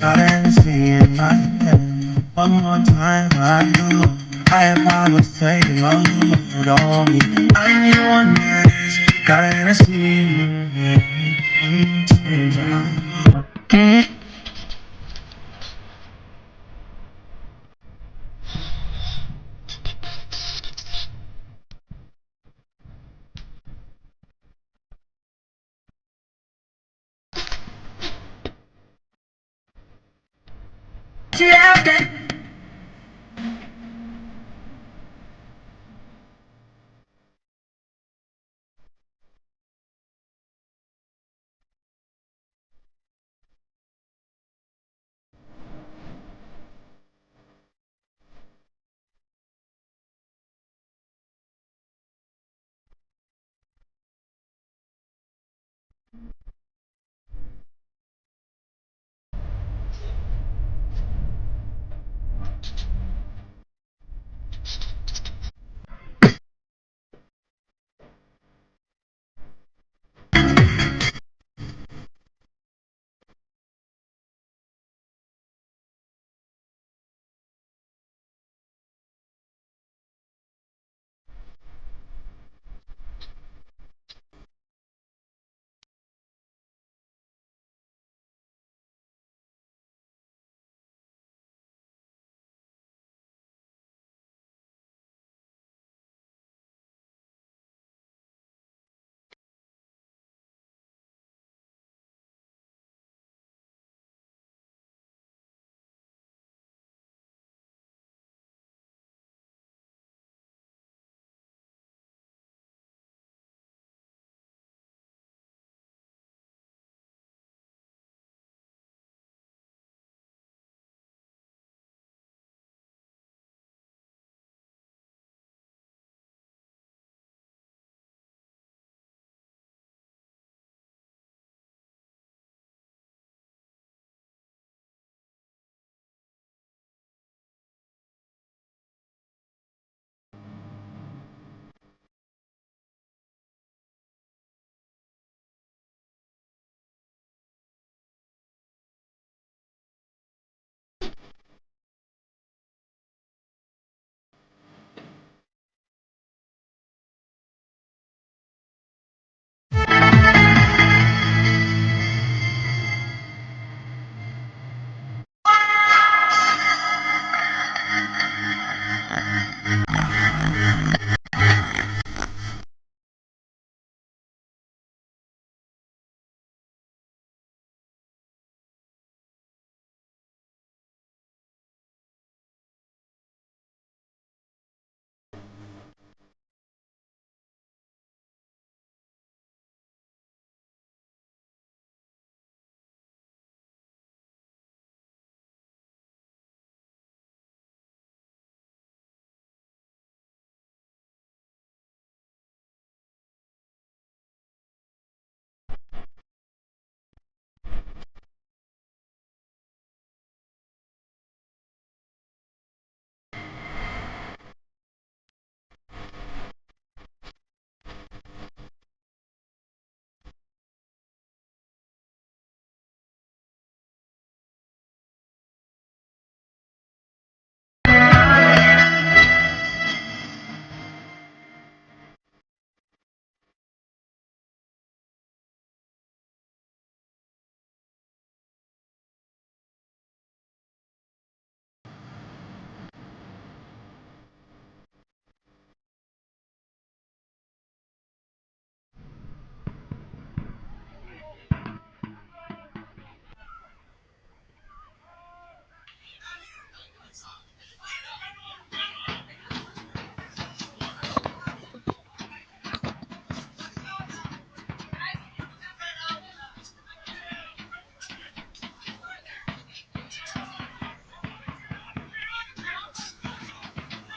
[SPEAKER 3] Got anything in my head. One more time, I do. I promise taking on on me. I need one minute. Got anything in my head.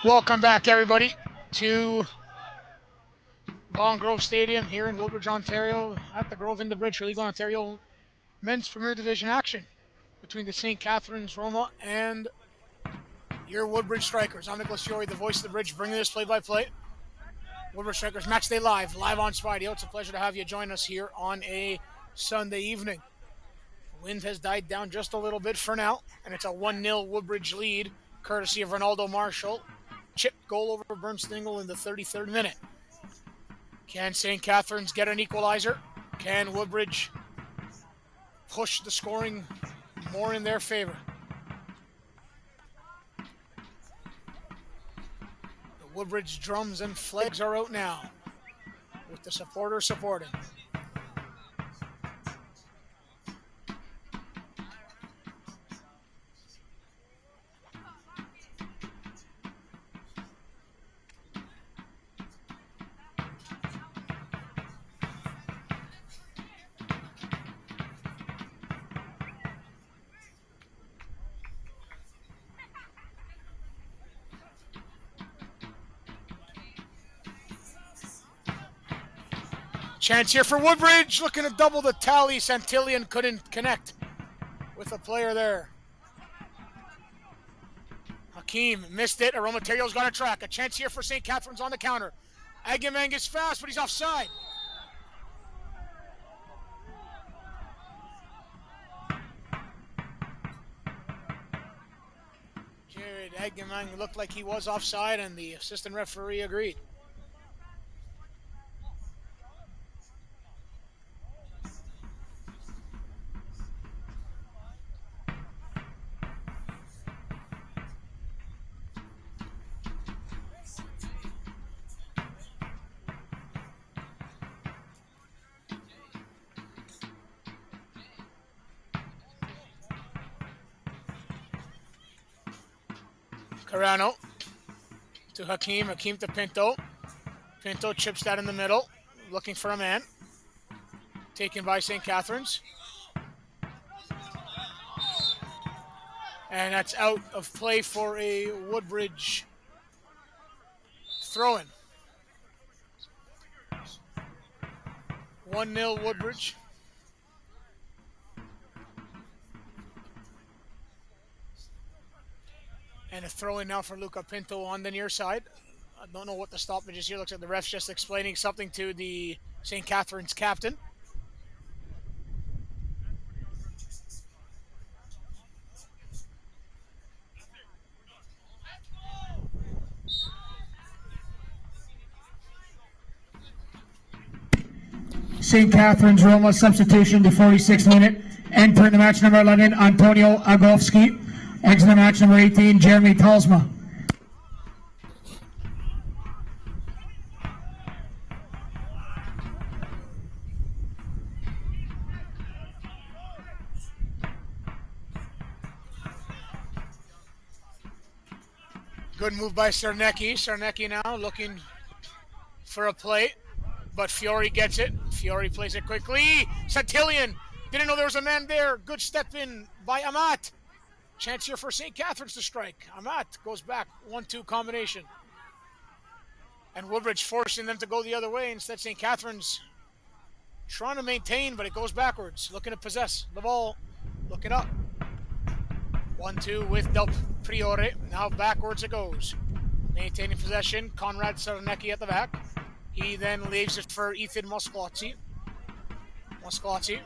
[SPEAKER 1] Welcome back, everybody, to Long Grove Stadium here in Woodbridge, Ontario, at the Grove in the Bridge for League One Ontario Men's Premier Division action between the St. Catharines Roma and your Woodbridge Strikers. I'm Nicholas Fiore, the voice of the Bridge, bringing this play-by-play. Woodbridge Strikers Match Day live on Spideo. It's a pleasure to have you join us here on a Sunday evening. Wind has died down just a little bit for now, and it's a 1-0 Woodbridge lead, courtesy of Ronaldo Marshall. Chipped goal over Bernstingle in the 33rd minute. Can St. Catharines get an equalizer? Can Woodbridge push the scoring more in their favor? The Woodbridge drums and flags are out now, with the supporters supporting. Chance here for Woodbridge, looking to double the tally. Santillan couldn't connect with a player there. Hakeem missed it. Aromaterio's got a track. A chance here for St. Catharines on the counter. Agamang is fast, but he's offside. Jared Agamang looked like he was offside, and the assistant referee agreed. Carano to Hakeem. Hakeem to Pinto. Pinto chips that in the middle, looking for a man. Taken by St. Catharines. And that's out of play for a Woodbridge throw-in. 1-0 Woodbridge. And a throw-in now for Luca Pinto on the near side. I don't know what the stoppage is here. Looks like the ref's just explaining something to the St. Catharines captain.
[SPEAKER 2] St. Catharines Roma substitution, the 46th minute. Entering the match, number 11, Antonio Agofsky. Exiting the match, number 18, Jeremy Talsma.
[SPEAKER 1] Good move by Sarnecki. Sarnecki now looking for a play, but Fiore gets it. Fiore plays it quickly. Santillan didn't know there was a man there. Good step in by Amat. Chance here for St. Catharines to strike. Amat goes back. 1-2 combination. And Woodbridge forcing them to go the other way. Instead, St. Catharines trying to maintain, but it goes backwards. Looking to possess the ball. Looking up. 1-2 with Del Priore. Now backwards it goes. Maintaining possession. Conrad Sarnecki at the back. He then leaves it for Ethan Mosclozzi. Mosclozzi.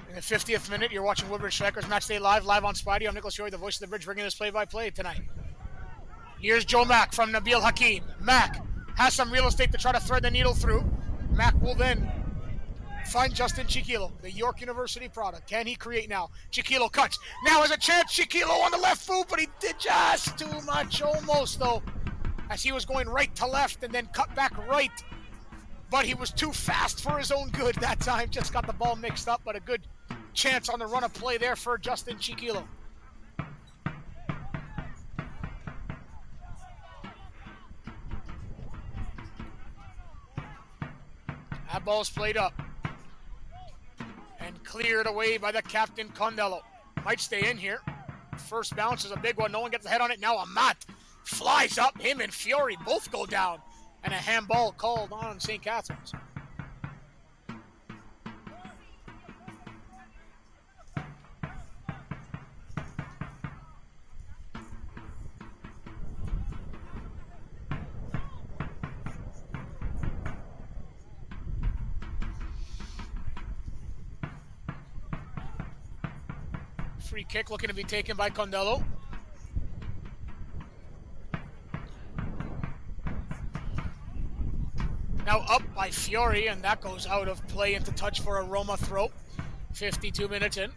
[SPEAKER 1] In the 50th minute, you're watching Woodbridge Strikers Match Day live on Spidey. I'm Nicholas Fiore, the voice of the bridge, bringing this play-by-play tonight. Here's Joe Mack from Nabil Hakeem. Mack has some real estate to try to thread the needle through. Mack will then find Justin Chiquilo, the York University product. Can he create now? Chiquilo cuts. Now has a chance. Chiquilo on the left foot, but he did just too much almost, though, as he was going right to left and then cut back right. But he was too fast for his own good that time. Just got the ball mixed up, but a good chance on the run of play there for Justin Chiquilo. That ball's played up and cleared away by the captain, Condello. Might stay in here. First bounce is a big one. No one gets a head on it. Now Amat flies up. Him and Fiore both go down. And a handball called on St. Catharines. Free kick looking to be taken by Condello. Now up by Fiore, and that goes out of play into touch for a Roma throw. 52 minutes in.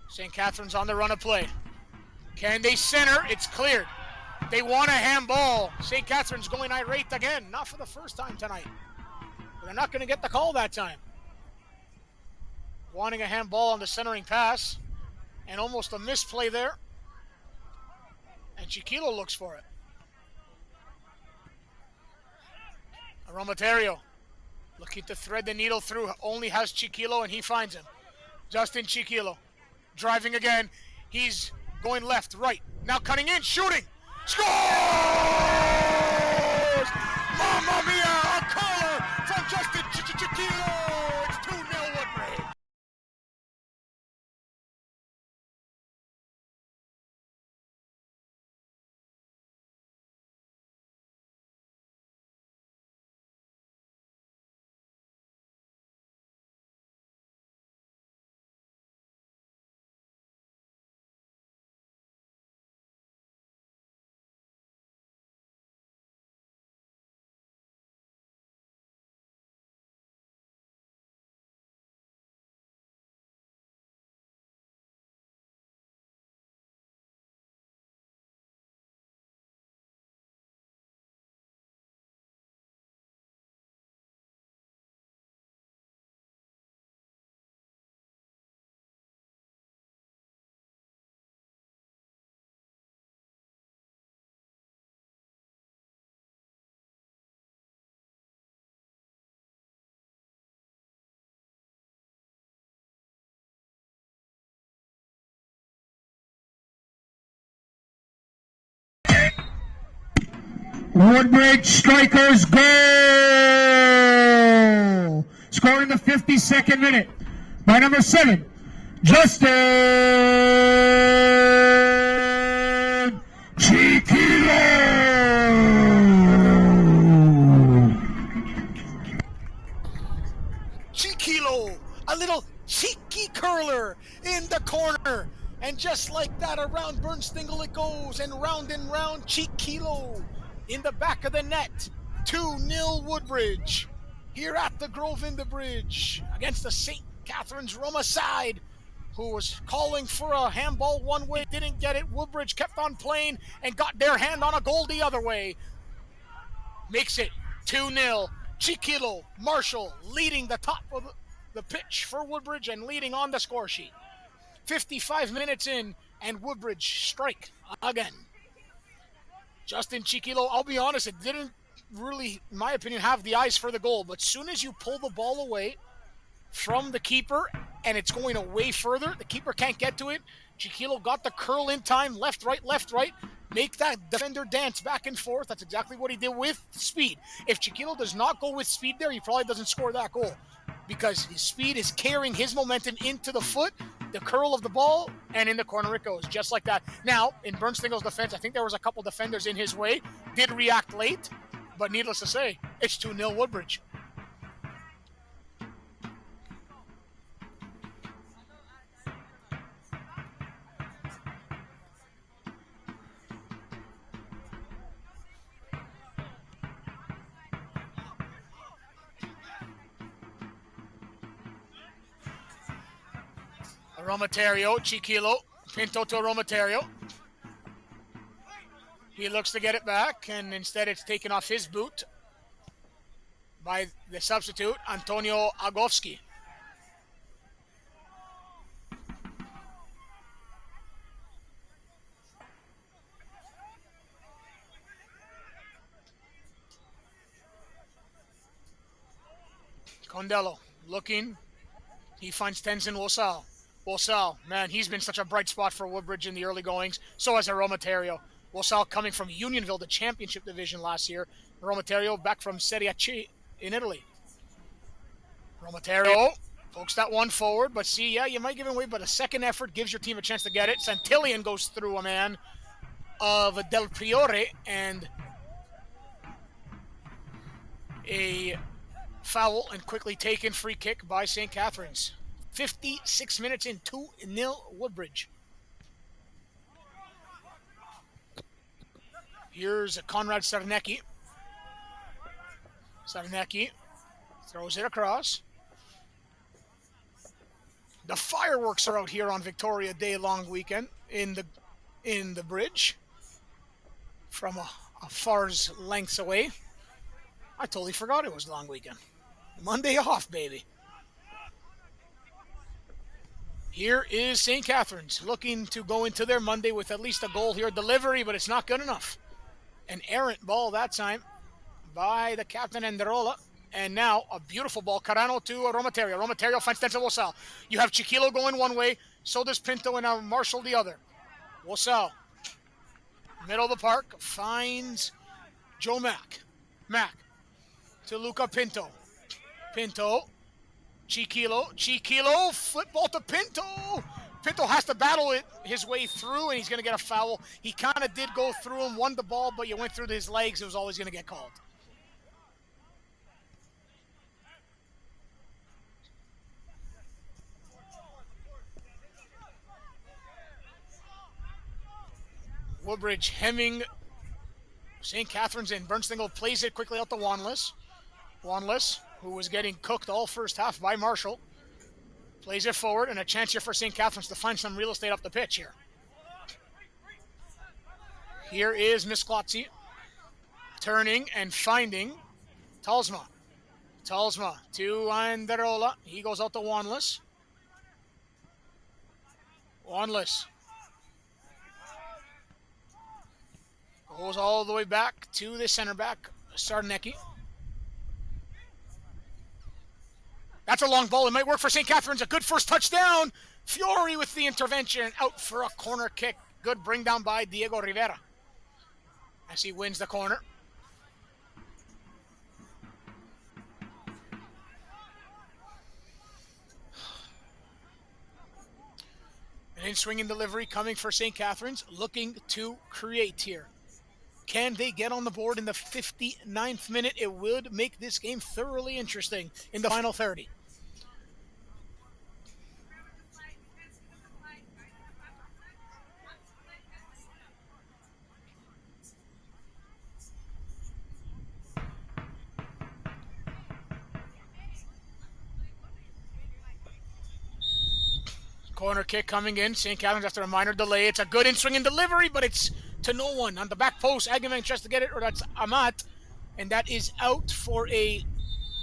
[SPEAKER 1] St. Catharines on the run of play. Can they center? It's cleared. They want a handball. St. Catharines going irate again. Not for the first time tonight. But they're not going to get the call that time. Wanting a handball on the centering pass. And almost a misplay there. And Chiquilo looks for it. Aromaterio looking to thread the needle through. Only has Chiquilo, and he finds him. Justin Chiquilo driving again. He's going left, right. Now cutting in, shooting. Scores! Mamma mia! A caller from Justin Chiquilo. It's 2-0 Woodbridge.
[SPEAKER 2] Woodbridge strikers goal! Scored in the 52nd minute by number 7, Justin Chiquilo!
[SPEAKER 1] Chiquilo, a little cheeky curler in the corner. And just like that, around Bernsteingle it goes, and round Chiquilo in the back of the net. 2-0 Woodbridge here at the Grove in the Bridge against the St. Catharines Roma side, who was calling for a handball one way, didn't get it. Woodbridge kept on playing and got their hand on a goal the other way. Makes it 2-0. Chiquilo Marshall leading the top of the pitch for Woodbridge and leading on the score sheet. 55 minutes in, and Woodbridge strike again. Justin Chiquilo, I'll be honest, it didn't really, in my opinion, have the eyes for the goal. But soon as you pull the ball away from the keeper and it's going away further, the keeper can't get to it. Chiquilo got the curl in time, left, right, make that defender dance back and forth. That's exactly what he did with speed. If Chiquilo does not go with speed there, he probably doesn't score that goal, because his speed is carrying his momentum into the foot, the curl of the ball, and in the corner it goes, just like that. Now, in Bernsteingel's defense, I think there was a couple defenders in his way, did react late, but needless to say, it's 2-0 Woodbridge. Aromaterio, Chiquilo, Pinto to Aromaterio. He looks to get it back, and instead it's taken off his boot by the substitute, Antonio Agofsky. Condello looking. He finds Tenzin Wosal. Wosal, man, he's been such a bright spot for Woodbridge in the early goings. So has Aromaterio. Wosal coming from Unionville, the championship division last year. Aromaterio back from Serie C in Italy. Aromaterio Pokes that one forward, but see, yeah, you might give away, but a second effort gives your team a chance to get it. Santillan goes through a man of Del Priore, and a foul and quickly taken free kick by St. Catharines. 56 minutes in, 2-0 Woodbridge. Here's Conrad Sarnecki. Sarnecki throws it across. The fireworks are out here on Victoria Day long weekend in the bridge from a far's lengths away. I totally forgot it was long weekend. Monday off, baby. Here is St. Catharines looking to go into their Monday with at least a goal here. Delivery, but it's not good enough. An errant ball that time by the captain Enderola. And now a beautiful ball. Carano to Romaterio. Romaterio finds Denzel Wasal. You have Chiquilo going one way. So does Pinto and now Marshall the other. Wasal. Middle of the park. Finds Joe Mack. Mack to Luca Pinto. Pinto. Chiquilo. Flip ball to Pinto. Pinto has to battle it his way through, and he's going to get a foul. He kind of did go through him, won the ball, but you went through his legs. It was always going to get called. Woodbridge hemming St. Catharines in. Bernstengel plays it quickly out to Wanless. Wanless, who was getting cooked all first half by Marshall, plays it forward, and a chance here for St. Catharines to find some real estate up the pitch here. Here is Misklotzi turning and finding Talsma. Talsma to Anderola. He goes out to Wanless. Wanless goes all the way back to the center back, Sarnecki. That's a long ball. It might work for St. Catharines. A good first touchdown. Fiore with the intervention. Out for a corner kick. Good bring down by Diego Rivera as he wins the corner. An in-swinging delivery coming for St. Catharines, looking to create here. Can they get on the board in the 59th minute? It would make this game thoroughly interesting in the final 30. Corner kick coming in. St. Catharines after a minor delay. It's a good in-swinging delivery, but it's to no one. On the back post, Agaman tries to get it, or that's Amat. And that is out for a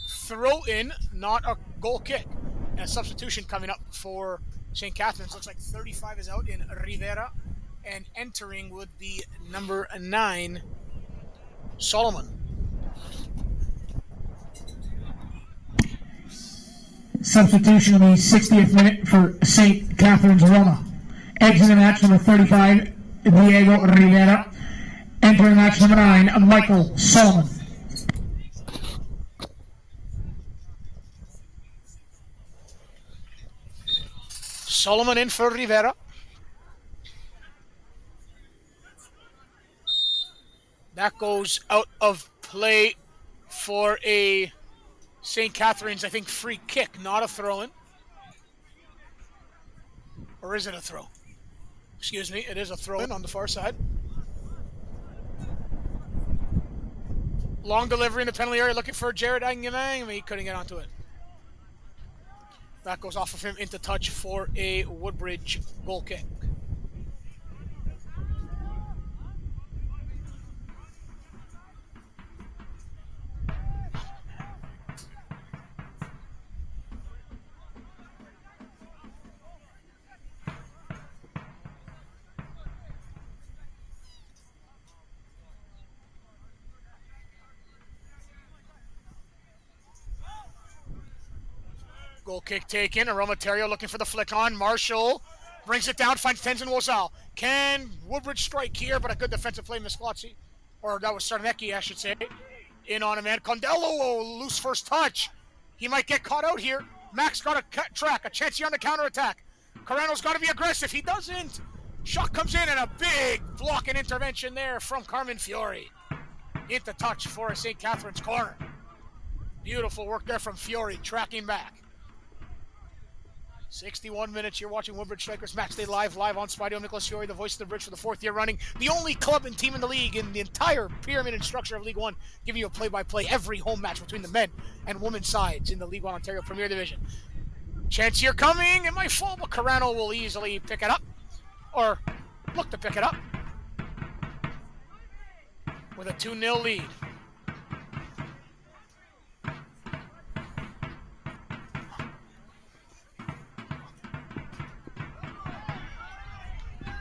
[SPEAKER 1] throw-in, not a goal kick. And a substitution coming up for St. Catharines. Looks like 35 is out in Rivera. And entering would be number 9, Solomon.
[SPEAKER 2] Substitution in the 60th minute for St. Catharines Roma. Exiting the match number 35, Diego Rivera. Entering match number 9, Michael Solomon.
[SPEAKER 1] Solomon in for Rivera. That goes out of play for a St. Catharines, I think, free kick, not a throw-in. Or is it a throw? Excuse me, it is a throw-in on the far side. Long delivery in the penalty area, looking for Jared Agnemang. He couldn't get onto it. That goes off of him into touch for a Woodbridge goal kick. Goal kick taken. Aromaterio looking for the flick on. Marshall brings it down, finds Tenzin Wozal. Can Woodbridge strike here? But a good defensive play, Misklotzi. Or that was Sarnecki, I should say. In on a man. Condello, loose first touch. He might get caught out here. Max got a track, a chance here on the counterattack. Carano's got to be aggressive. He doesn't. Shot comes in and a big blocking intervention there from Carmen Fiore. Into touch for a St. Catharines corner. Beautiful work there from Fiore, tracking back. 61 minutes, you're watching Woodbridge Strikers Match Day live on Spidey. Nicholas Fiore, the voice of the bridge for the 4th year running. The only club and team in the league in the entire pyramid and structure of League One, giving you a play-by-play every home match between the men and women's sides in the League One Ontario Premier Division. Chance here coming, it might fall, but Carano will easily pick it up, or look to pick it up, with a 2-0 lead.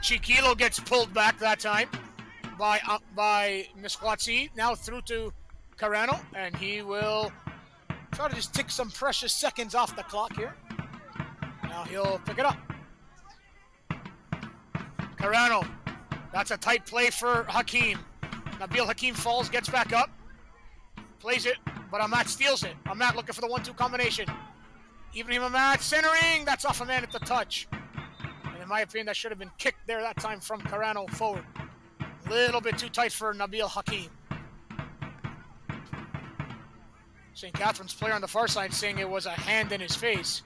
[SPEAKER 1] Chiquilo gets pulled back that time by Misquatsi. Now through to Carano, and he will try to just tick some precious seconds off the clock here. Now he'll pick it up. Carano, that's a tight play for Hakeem. Nabil Hakeem falls, gets back up, plays it, but Amat steals it. Amat looking for the 1-2 combination. Ibrahim Amat centering, that's off a man at the touch. In my opinion, that should have been kicked there that time from Carano forward. A little bit too tight for Nabil Hakeem. St. Catharines player on the far side saying it was a hand in his face.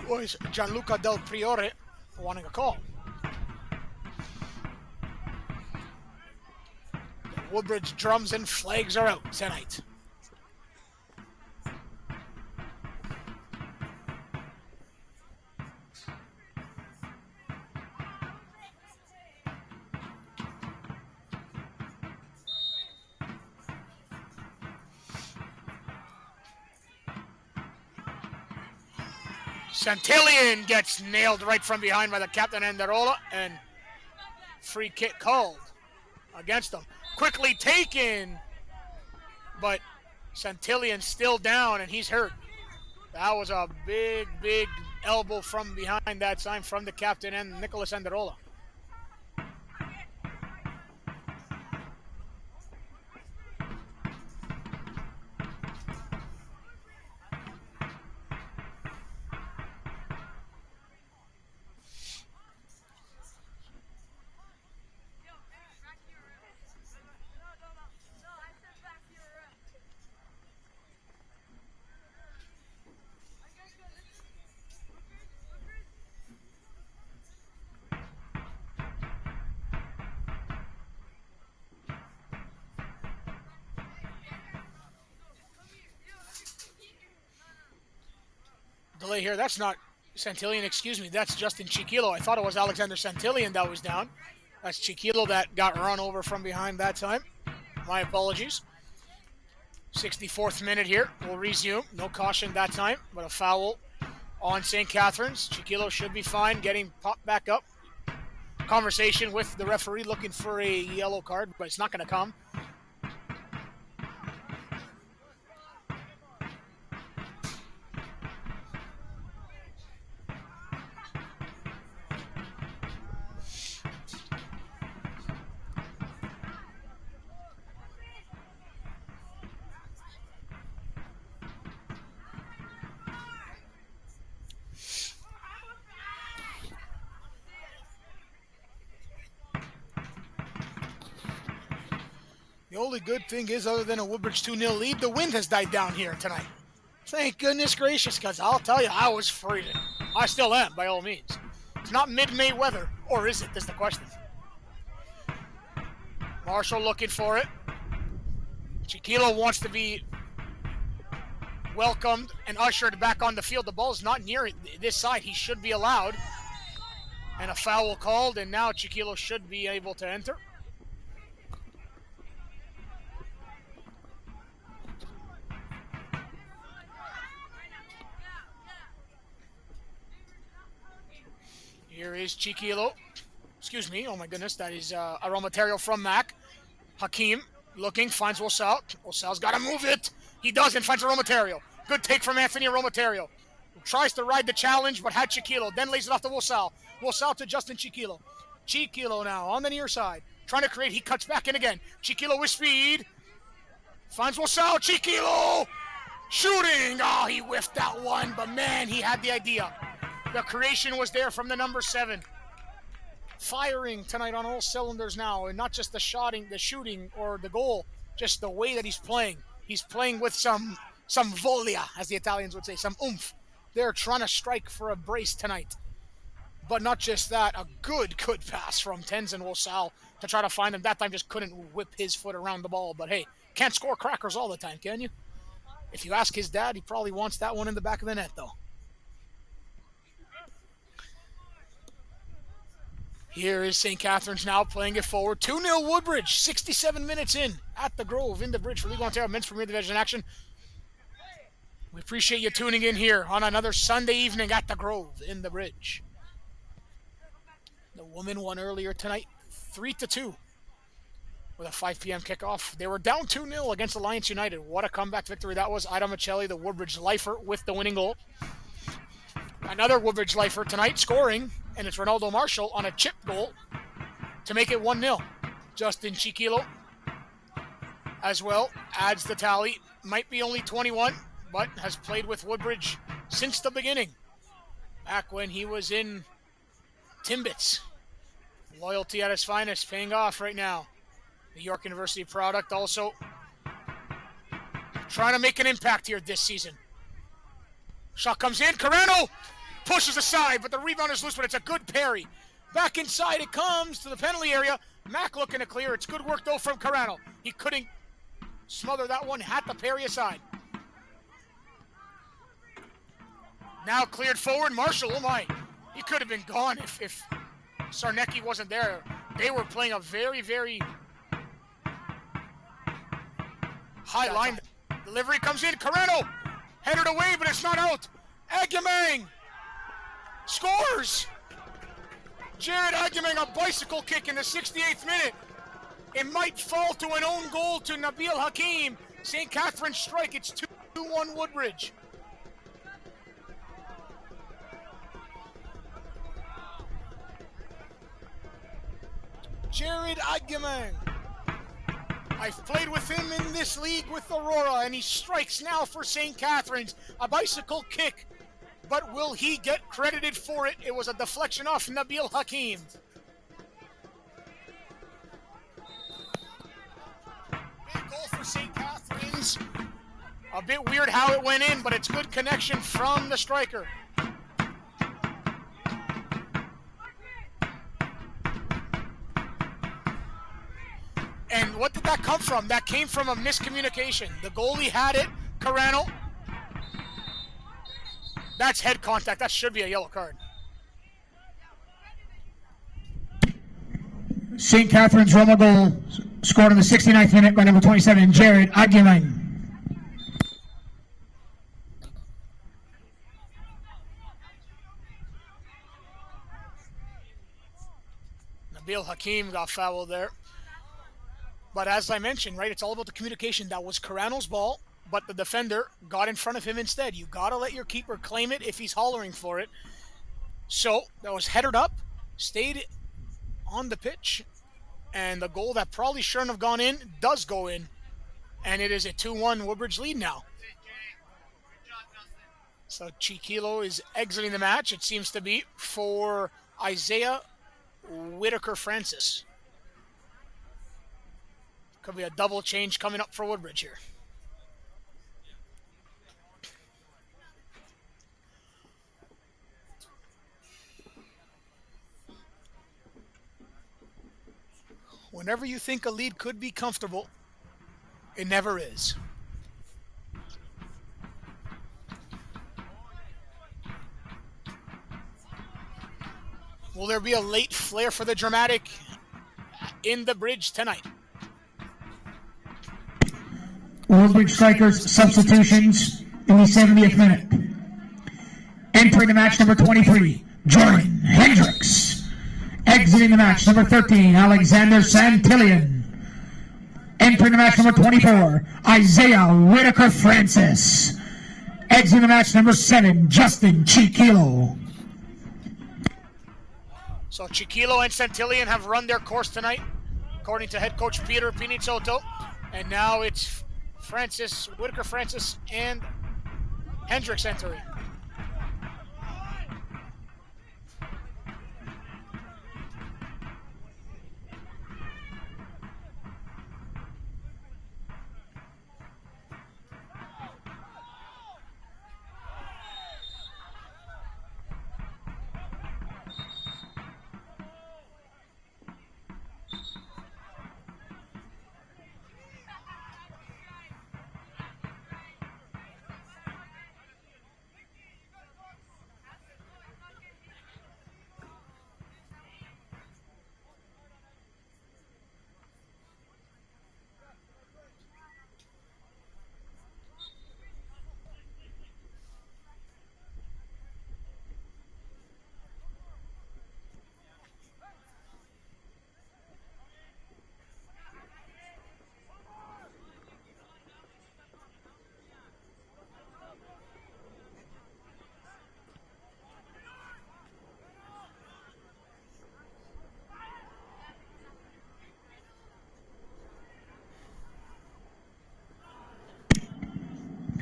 [SPEAKER 1] Was Gianluca Del Priore wanting a call. Woodbridge drums and flags are out tonight. Santillion gets nailed right from behind by the captain Anderola, and free kick called against them. Quickly taken, but Santillion still down, and he's hurt. That was a big elbow from behind that time from the captain and Nicholas Anderola. Delay here. That's not Santillion, excuse me. That's Justin Chiquilo. I thought it was Alexander Santillion that was down. That's Chiquilo that got run over from behind that time. My apologies. 64th minute here. We'll resume. No caution that time, but a foul on St. Catharines. Chiquilo should be fine, getting popped back up. Conversation with the referee looking for a yellow card, but it's not going to come. The only good thing is, other than a Woodbridge 2-0 lead, the wind has died down here tonight. Thank goodness gracious, because I'll tell you, I was freezing. I still am, by all means. It's not mid-May weather, or is it? That's the question. Marshall looking for it. Chiquilo wants to be welcomed and ushered back on the field. The ball's not near this side. He should be allowed. And a foul called, and now Chiquilo should be able to enter. Here is Chiquilo. Excuse me. Oh, my goodness. That is Aromaterio from Mac. Hakeem looking, finds Wosal. Wosal's got to move it. He does and finds Aromaterio. Good take from Anthony Aromaterio. Tries to ride the challenge, but had Chiquilo. Then lays it off to Wosal. Wosal to Justin Chiquilo. Chiquilo now on the near side. Trying to create. He cuts back in again. Chiquilo with speed. Finds Wasau, Chiquilo! Shooting! Oh, he whiffed that one, but man, he had the idea. The creation was there from the number 7. Firing tonight on all cylinders now, and not just the shooting, or the goal, just the way that he's playing. He's playing with some voglia, as the Italians would say, some oomph. They're trying to strike for a brace tonight. But not just that, a good pass from Tenzin Wasau to try to find him. That time just couldn't whip his foot around the ball. But hey, can't score crackers all the time, can you? If you ask his dad, he probably wants that one in the back of the net, though. Here is St. Catharines now playing it forward. 2-0 Woodbridge, 67 minutes in at the Grove in the Bridge for League Ontario Men's Premier Division action. We appreciate you tuning in here on another Sunday evening at the Grove in the Bridge. The women won earlier tonight, 3-2 with a 5 p.m. kickoff. They were down 2-0 against Alliance United. What a comeback victory that was. Ida Michelli, the Woodbridge lifer, with the winning goal. Another Woodbridge lifer tonight scoring, and it's Ronaldo Marshall on a chip goal to make it 1-0. Justin Chiquilo as well adds the tally. Might be only 21, but has played with Woodbridge since the beginning. Back when he was in Timbits. Loyalty at its finest, paying off right now. The York University product also trying to make an impact here this season. Shot comes in, Carano pushes aside, but the rebound is loose, but it's a good parry. Back inside it comes to the penalty area. Mack looking to clear. It's good work though from Carano. He couldn't smother that one, had the parry aside. Now cleared forward, Marshall, oh my. He could have been gone if Sarnecki wasn't there. They were playing a very, very high line. Delivery comes in, Carano headed away, but it's not out. Agyemang scores. Jared Agyemang, a bicycle kick in the 68th minute. It might fall to an own goal to Nabil Hakim. St. Catharines strike. It's 2-1 Woodbridge. Jared Agyemang. I've played with him in this league with Aurora, and he strikes now for St. Catharines. A bicycle kick, but will he get credited for it? It was a deflection off Nabil Hakim. Big goal for St. Catharines. A bit weird how it went in, but it's good connection from the striker. And what did that come from? That came from a miscommunication. The goalie had it, Carano. That's head contact. That should be a yellow card.
[SPEAKER 2] St. Catharines Roma goal scored in the 69th minute by number 27, Jared Agyemang.
[SPEAKER 1] Nabil Hakim got fouled there. But as I mentioned, right, it's all about the communication. That was Carano's ball, but the defender got in front of him instead. You got to let your keeper claim it if he's hollering for it. So that was headed up, stayed on the pitch, and the goal that probably shouldn't have gone in does go in. And it is a 2-1 Woodbridge lead now. So Chiquilo is exiting the match, it seems to be, for Isaiah Whitaker-Francis. Could be a double change coming up for Woodbridge here. Whenever you think a lead could be comfortable, it never is. Will there be a late flare for the dramatic in the Bridge tonight?
[SPEAKER 2] Woodbridge strikers substitutions in the 70th minute. Entering the match, number 23, Jordan Hendricks. Exiting the match, number 13, Alexander Santillion. Entering the match, number 24, Isaiah Whitaker-Francis. Exiting the match, number 7, Justin Chiquilo.
[SPEAKER 1] So Chiquilo and Santillion have run their course tonight, according to head coach Peter Pinizzotto. And now it's Francis, Whitaker Francis, and Hendricks entering.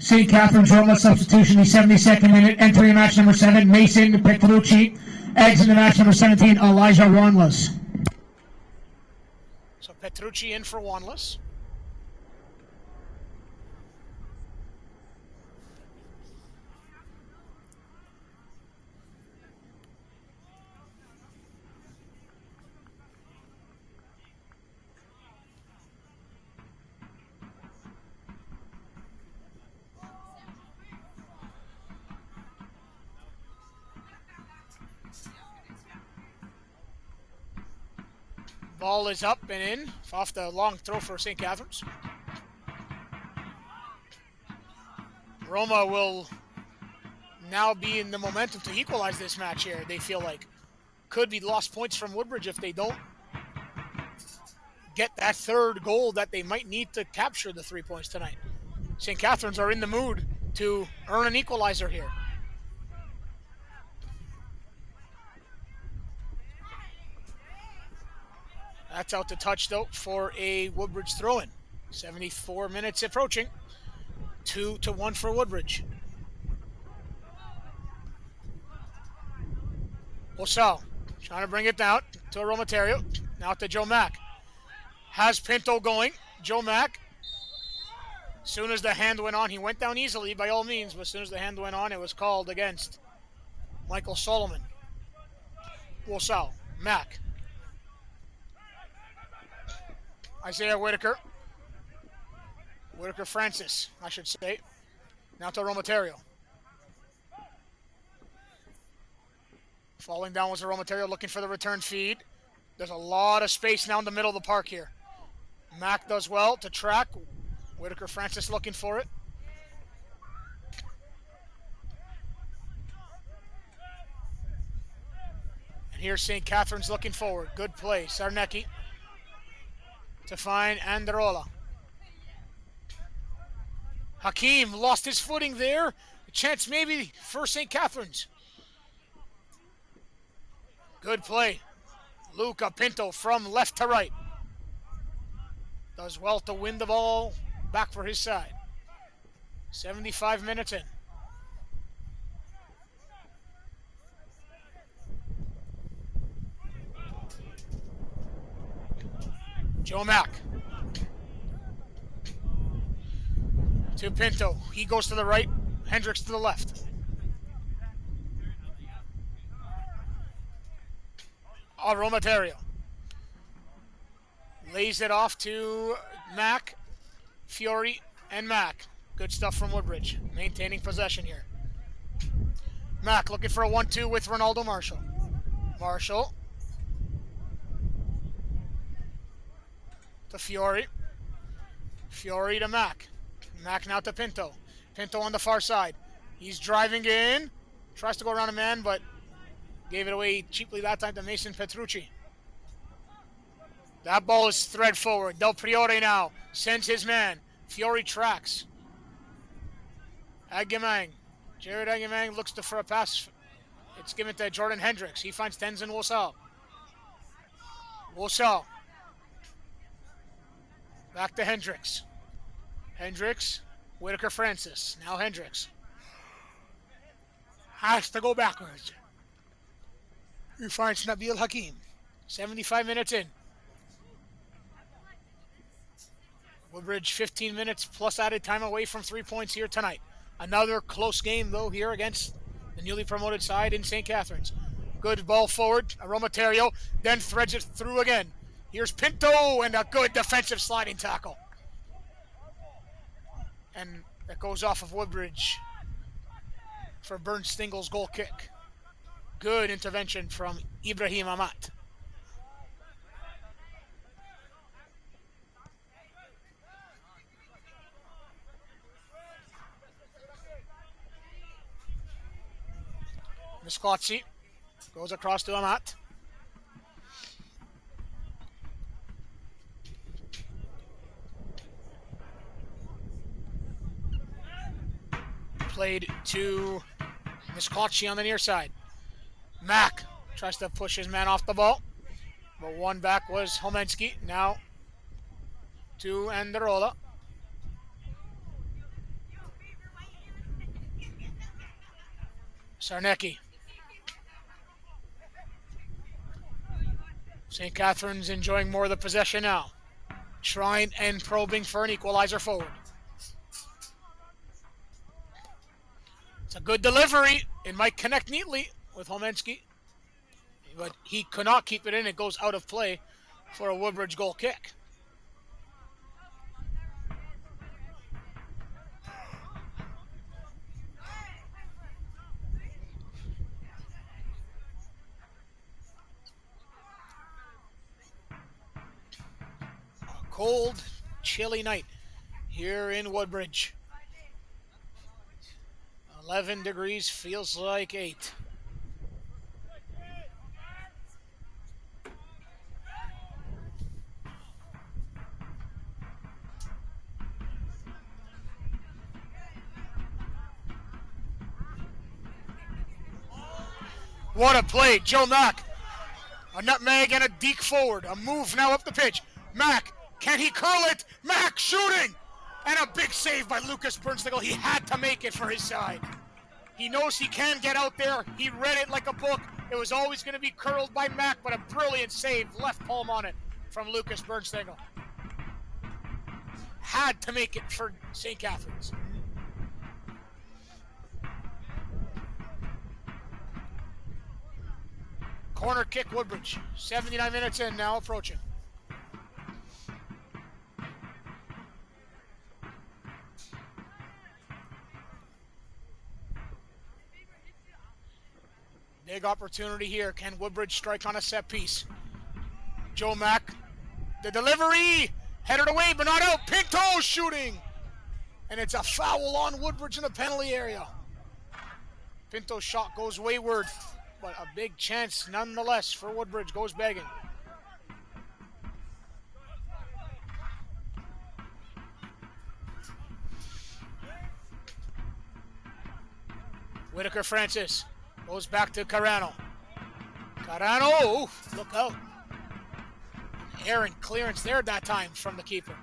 [SPEAKER 2] St. Catharines Roma substitution, the 72nd minute, entering match number 7, Mason Petrucci. Eggs in the match number 17, L1ON.
[SPEAKER 1] So Petrucci in for Wanless. Ball is up and in off the long throw for St. Catharines. Roma will now be in the momentum to equalize this match here, they feel like. Could be lost points from Woodbridge if they don't get that third goal that they might need to capture the 3 points tonight. St. Catharines are in the mood to earn an equalizer here. That's out to touch, though, for a Woodbridge throw-in. 74 minutes approaching. 2-1 for Woodbridge. Osal trying to bring it down to Romaterio. Now to Joe Mack. Has Pinto going. Joe Mack. As soon as the hand went on, he went down easily by all means, but as soon as the hand went on, it was called against Michael Solomon. Osal. Mack. Isaiah Whitaker. Whitaker Francis, I should say. Now to Romaterio. Falling down was Romaterio looking for the return feed. There's a lot of space now in the middle of the park here. Mack does well to track. Whitaker Francis looking for it. And here's St. Catharines looking forward. Good play. Sarnecki to find Anderola. Hakeem lost his footing there. A chance maybe for St. Catharines. Good play. Luca Pinto from left to right. Does well to win the ball back for his side. 75 minutes in. Joe Mack. To Pinto. He goes to the right. Hendricks to the left. Romaterio. Lays it off to Mack, Fiore, and Mack. Good stuff from Woodbridge. Maintaining possession here. Mack looking for a 1-2 with Ronaldo Marshall. Marshall. To Fiore. Fiore to Mack. Mack now to Pinto. Pinto on the far side. He's driving in. Tries to go around a man, but gave it away cheaply that time to Mason Petrucci. That ball is thread forward. Del Priore now sends his man. Fiore tracks. Aguimang. Jared Aguimang looks for a pass. It's given to Jordan Hendricks. He finds Tenzin Wosal. Wosal. Back to Hendricks. Hendricks, Whitaker Francis. Now Hendricks. Has to go backwards. He finds Nabil Hakim. 75 minutes in. Woodbridge 15 minutes plus added time away from 3 points here tonight. Another close game, though, here against the newly promoted side in St. Catharines. Good ball forward. Aromaterio then threads it through again. Here's Pinto and a good defensive sliding tackle. And that goes off of Woodbridge for Bernstingel's goal kick. Good intervention from Ibrahim Amat. Misklotzi goes across to Amat. Played to Misklotzi on the near side. Mack tries to push his man off the ball, but one back was Homensky. Now to Anderola. Sarnecki. St. Catharines enjoying more of the possession now. Trying and probing for an equalizer forward. It's a good delivery. It might connect neatly with Homensky, but he could not keep it in. It goes out of play for a Woodbridge goal kick. Cold, chilly night here in Woodbridge. 11 degrees feels like 8. What a play, Joe Mack. A nutmeg and a deke forward. A move now up the pitch. Mack, can he curl it? Mack shooting! And a big save by Lucas Bernstingle. He had to make it for his side. He knows he can get out there. He read it like a book. It was always going to be curled by Mack, but a brilliant save, left palm on it from Lucas Bernstingle. Had to make it for St. Catharines. Corner kick, Woodbridge. 79 minutes in, now approaching. Big opportunity here. Can Woodbridge strike on a set piece? Joe Mack, the delivery, headed away but not out. Pinto shooting, and it's a foul on Woodbridge in the penalty area. Pinto's shot goes wayward, but a big chance nonetheless for Woodbridge. Goes begging. Whitaker Francis goes back to Carano. Carano, oof, look out. Errant clearance there that time from the keeper.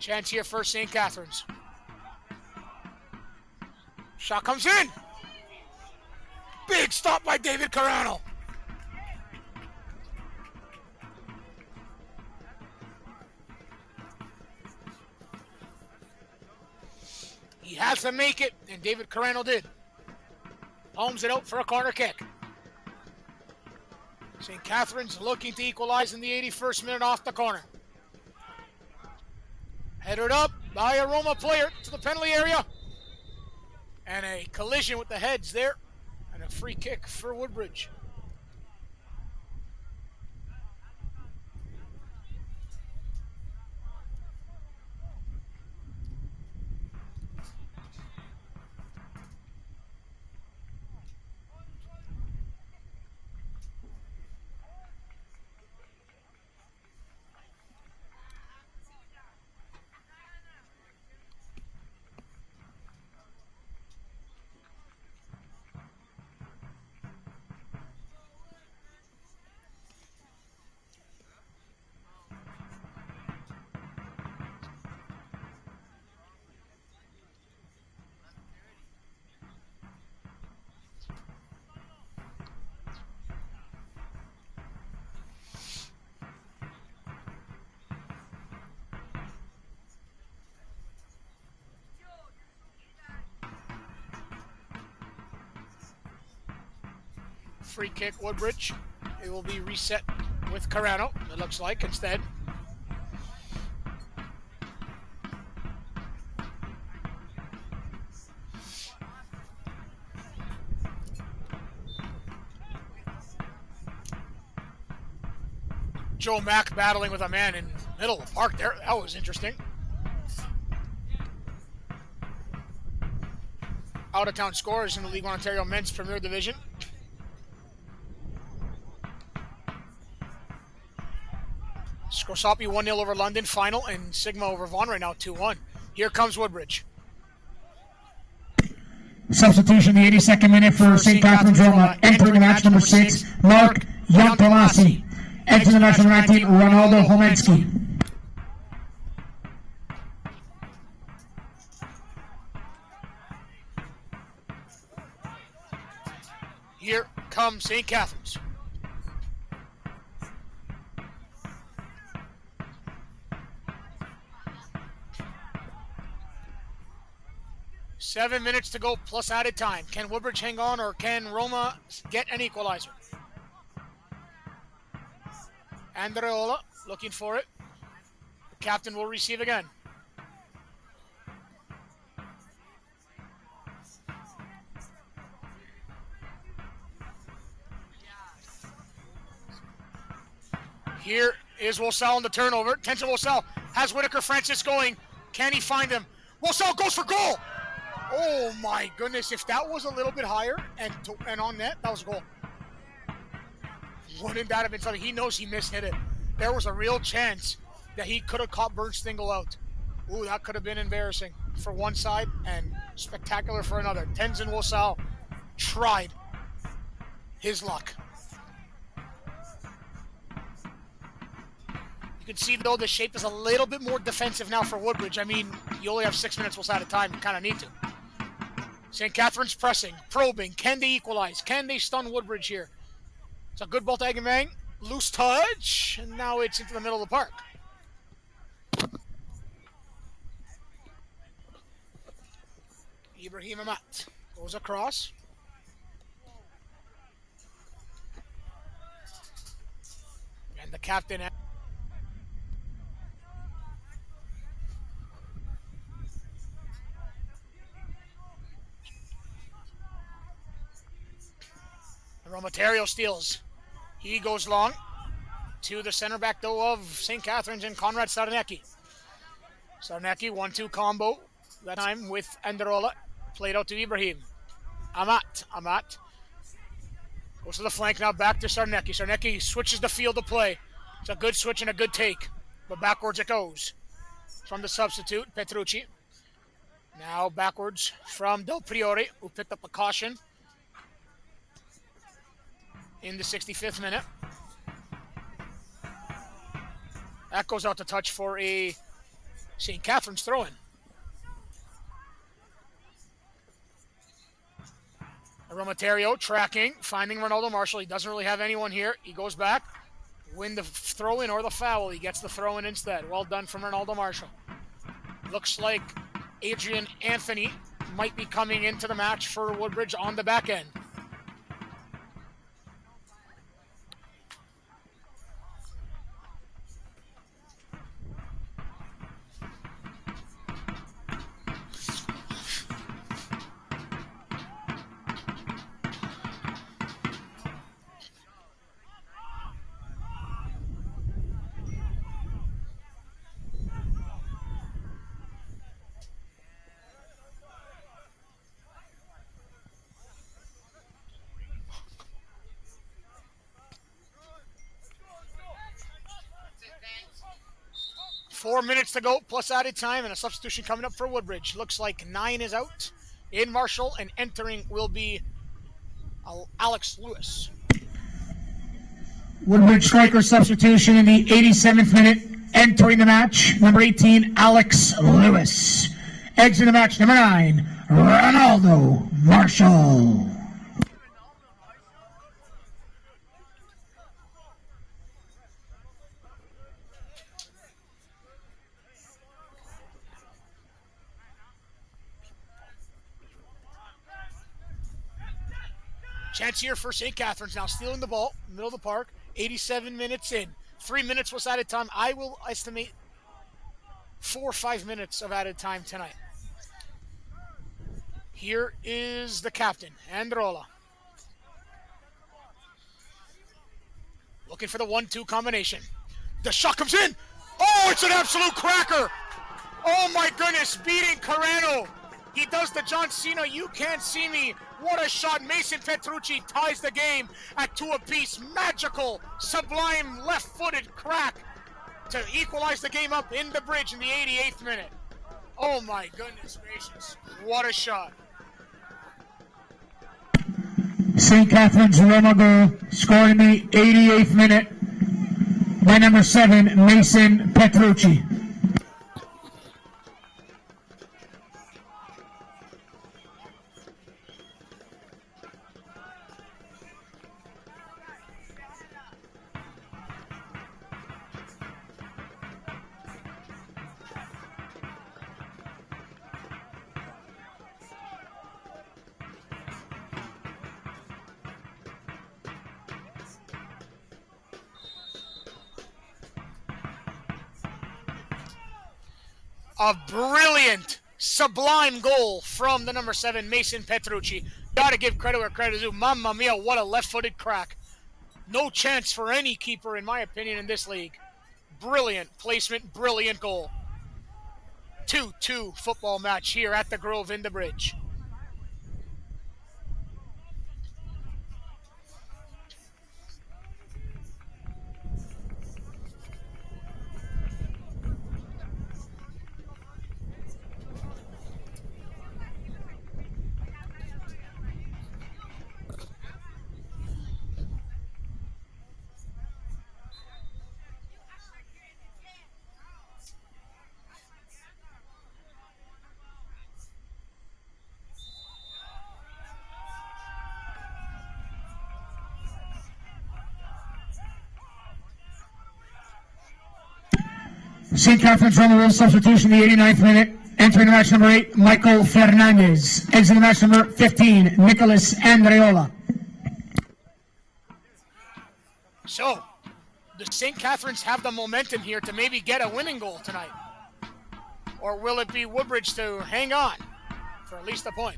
[SPEAKER 1] Chance here for St. Catharines. Shot comes in. Big stop by David Carano. He has to make it, and David Carano did. Palms it out for a corner kick. St. Catharines looking to equalize in the 81st minute off the corner. Headed up by a Roma player to the penalty area. And a collision with the heads there. And a free kick for Woodbridge. Free kick, Woodbridge. It will be reset with Carano, it looks like, instead. Joe Mack battling with a man in the middle of the park there. That was interesting. Out-of-town scores in the League One Ontario Men's Premier Division. Scrosapi 1-0 over London, final, and Sigma over Vaughan right now 2-1. Here comes Woodbridge.
[SPEAKER 2] Substitution, the 82nd minute for St. Catharines Roma. Entering the match number 6, Mark Yantomasi. Entering the match number 19, Ronaldo Homensky.
[SPEAKER 1] Here comes St. Catharines. Seven minutes to go plus added time. Can Woodbridge hang on or can Roma get an equalizer? Andreola looking for it. The captain will receive again. Here is Wosal on the turnover. Tenson Wosal has Whitaker Francis going. Can he find him? Wosal goes for goal. Oh my goodness, if that was a little bit higher and on net, that was a goal. Wouldn't that have been something? He knows he mishit it. There was a real chance that he could have caught Bernsteingle out. Ooh, that could have been embarrassing for one side and spectacular for another. Tenzin Wosal tried his luck. You can see, though, the shape is a little bit more defensive now for Woodbridge. I mean, you only have 6 minutes at a time. You kind of need to. St. Catharines pressing, probing. Can they equalize? Can they stun Woodbridge here? It's a good ball to Agamang. Loose touch. And now it's into the middle of the park. Ibrahim Amat goes across. And the captain... Romaterio steals. He goes long to the center back, though, of St. Catharines and Conrad Sarnecki. Sarnecki, 1-2 combo. That time with Androla. Played out to Ibrahim. Amat goes to the flank now, back to Sarnecki. Sarnecki switches the field of play. It's a good switch and a good take, but backwards it goes. From the substitute, Petrucci. Now backwards from Del Priore, who picked up a caution in the 65th minute. That goes out to touch for a St. Catharines throw-in. Romaterio tracking, finding Ronaldo Marshall. He doesn't really have anyone here. He goes back, win the throw-in or the foul. He gets the throw-in instead. Well done from Ronaldo Marshall. Looks like Adrian Anthony might be coming into the match for Woodbridge on the back end. 4 minutes to go, plus added time, and a substitution coming up for Woodbridge. Looks like 9 is out in Marshall, and entering will be Alex Lewis.
[SPEAKER 2] Woodbridge striker substitution in the 87th minute. Entering the match, number 18, Alex Lewis. Exiting the match, number 9, Ronaldo Marshall.
[SPEAKER 1] Chance here for St. Catharines now, stealing the ball, middle of the park, 87 minutes in. 3 minutes was added time. I will estimate 4 or 5 minutes of added time tonight. Here is the captain, Androla. Looking for the 1-2 combination. The shot comes in. Oh, it's an absolute cracker. Oh my goodness, beating Carano. He does the John Cena, you can't see me. What a shot. Mason Petrucci ties the game at 2 apiece. Magical, sublime left-footed crack to equalize the game up in the bridge in the 88th minute. Oh my goodness gracious. What a shot.
[SPEAKER 2] St. Catharines Roma goal scored in the 88th minute by number 7, Mason Petrucci.
[SPEAKER 1] A brilliant, sublime goal from the number 7, Mason Petrucci. Gotta give credit where credit is due. Mamma mia, what a left-footed crack. No chance for any keeper, in my opinion, in this league. Brilliant placement, brilliant goal. 2-2 football match here at the Grove in the Bridge.
[SPEAKER 2] St. Catharines Roma will substitution in the 89th minute. Entering the match, number 8, Michael Fernandez. Exiting the match, number 15, Nicholas Andreola.
[SPEAKER 1] So, does St. Catharines have the momentum here to maybe get a winning goal tonight? Or will it be Woodbridge to hang on for at least a point?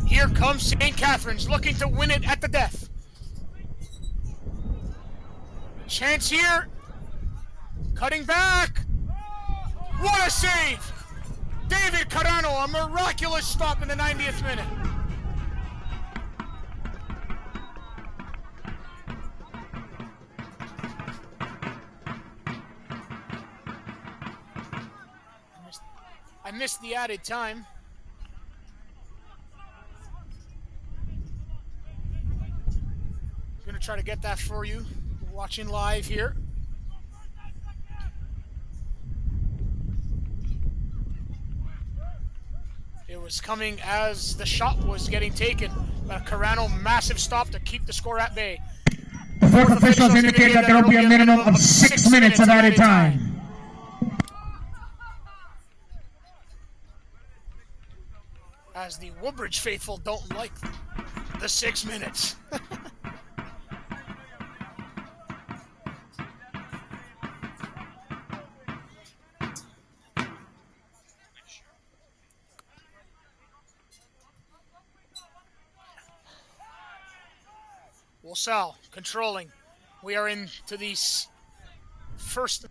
[SPEAKER 1] Here comes St. Catharines looking to win it at the death. Chance here. Cutting back. What a save. David Carano, a miraculous stop in the 90th minute. I missed the added time. Going to try to get that for you, watching live here. It was coming as the shot was getting taken. But Carano, massive stop to keep the score at bay.
[SPEAKER 2] The fourth officials indicate that there will be a minimum of 6 minutes of added time.
[SPEAKER 1] As the Woodbridge faithful don't like the 6 minutes. Wilsall controlling. We are into these first.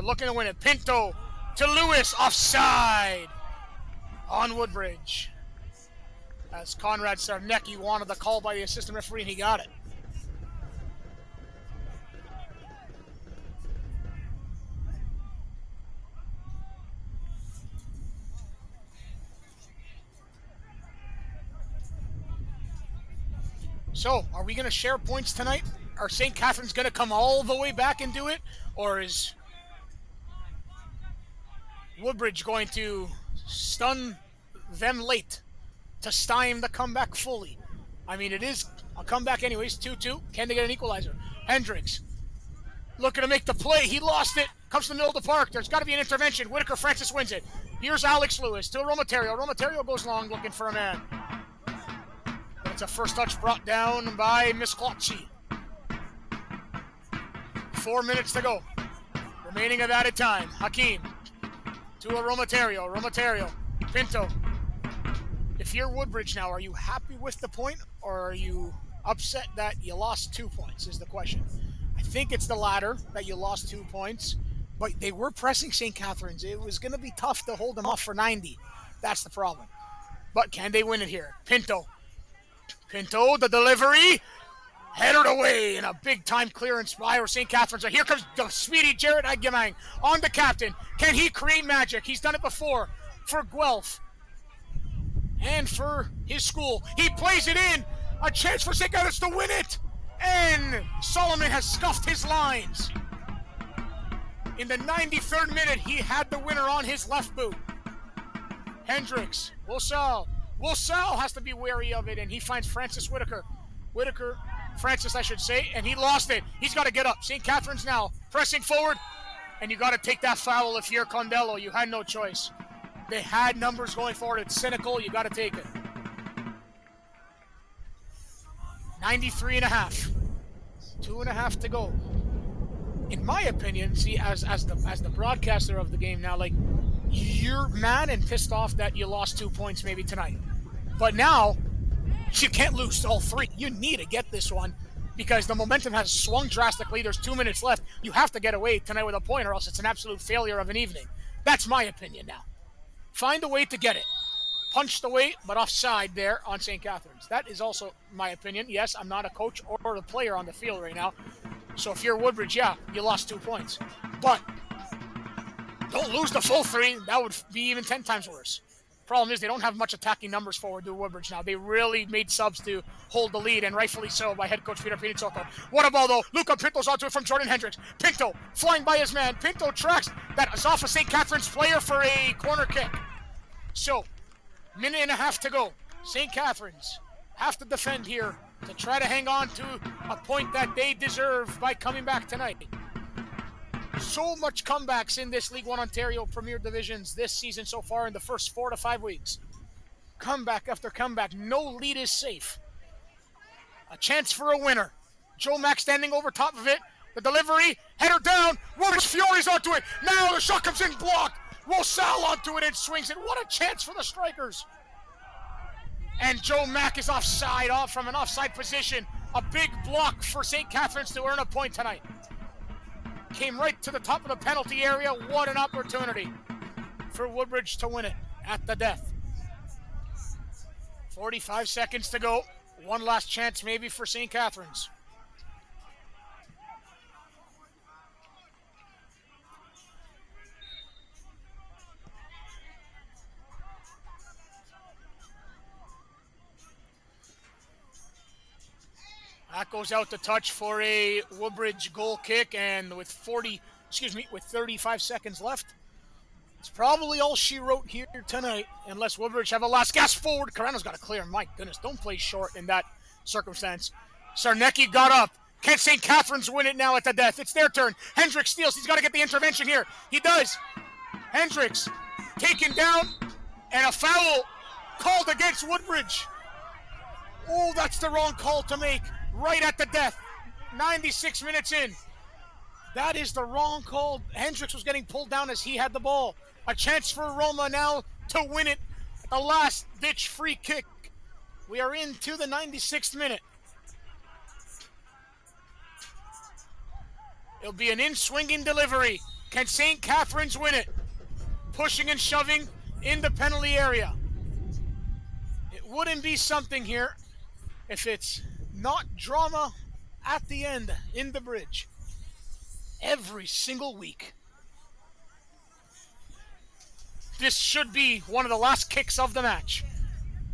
[SPEAKER 1] Looking to win it. Pinto to Lewis. Offside on Woodbridge. As Conrad Sarnecki wanted the call by the assistant referee, and he got it. So, are we going to share points tonight? Are St. Catharines going to come all the way back and do it? Or is Woodbridge going to stun them late to stymie the comeback fully? I mean, it is a comeback anyways, 2-2. Can they get an equalizer? Hendricks looking to make the play. He lost it. Comes to the middle of the park. There's got to be an intervention. Whitaker Francis wins it. Here's Alex Lewis to Romaterio. Romaterio goes long looking for a man. It's a first touch brought down by Misklotchi. 4 minutes to go. Remaining of added time. Hakeem to a Romaterio. Romaterio. Pinto. If you're Woodbridge now, are you happy with the point, or are you upset that you lost 2 points is the question. I think it's the latter, that you lost 2 points, but they were pressing St. Catharines. It was going to be tough to hold them off for 90. That's the problem. But can they win it here? Pinto, the delivery, headed away in a big-time clearance by St. Catharines. Here comes the speedy Jared Agyemang on the captain. Can he create magic? He's done it before for Guelph and for his school. He plays it in. A chance for St. Catharines to win it. And Solomon has scuffed his lines. In the 93rd minute, he had the winner on his left boot. Hendricks, Wilsall has to be wary of it, and he finds Francis Whitaker. Francis, I should say, and he lost it. He's got to get up. St. Catharines now pressing forward, and you got to take that foul if you're Condello. You had no choice. They had numbers going forward. It's cynical. You got to take it. 93.5. 2.5 to go. In my opinion, see, as the broadcaster of the game now, like, you're mad and pissed off that you lost 2 points maybe tonight. But now, you can't lose all 3. You need to get this one because the momentum has swung drastically. There's 2 minutes left. You have to get away tonight with a point, or else it's an absolute failure of an evening. That's my opinion now. Find a way to get it. Punch the weight, but offside there on St. Catharines. That is also my opinion. Yes, I'm not a coach or a player on the field right now. So if you're Woodbridge, yeah, you lost 2 points. But don't lose the full 3. That would be even 10 times worse. Problem is they don't have much attacking numbers forward to Woodbridge now. They really made subs to hold the lead, and rightfully so by head coach Peter Pinizzotto. What a ball, though. Luca Pinto's onto it from Jordan Hendricks. Pinto flying by his man. Pinto tracks that is off a St. Catharines player for a corner kick. So, 1.5 to go. St. Catharines have to defend here to try to hang on to a point that they deserve by coming back tonight. So much comebacks in this League One Ontario Premier Divisions this season so far in the first 4 to 5 weeks. Comeback after comeback. No lead is safe. A chance for a winner. Joe Mack standing over top of it. The delivery, header down. Woodbridge Fury's onto it. Now the shot comes in blocked. Wilsall onto it and swings it. What a chance for the Strikers. And Joe Mack is offside, off from an offside position. A big block for St. Catharines to earn a point tonight. Came right to the top of the penalty area. What an opportunity for Woodbridge to win it at the death. 45 seconds to go. One last chance maybe for St. Catharines. That goes out to touch for a Woodbridge goal kick, and with 35 seconds left, it's probably all she wrote here tonight, unless Woodbridge have a last gasp forward. Carano's got to clear. My goodness, don't play short in that circumstance. Sarnecki got up. Can St. Catharines win it now at the death? It's their turn. Hendricks steals. He's got to get the intervention here. He does. Hendricks taken down, and a foul called against Woodbridge. Oh, that's the wrong call to make. Right at the death, 96 minutes in. That is the wrong call. Hendricks was getting pulled down as he had the ball. A chance for Roma now to win it. The last-ditch free kick We are into the 96th minute. It'll be an in-swinging delivery. Can St. Catharines win it? Pushing and shoving in the penalty area. It wouldn't be something here if it's not drama at the end in the bridge. Every single week. This should be one of the last kicks of the match.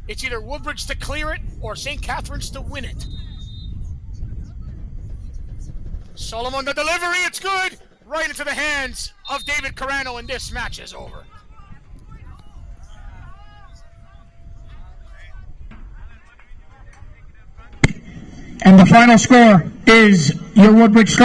[SPEAKER 1] It's either Woodbridge to clear it or St. Catharines to win it. Solomon the delivery, it's good! Right into the hands of David Carano, and this match is over.
[SPEAKER 2] And the final score is your Woodbridge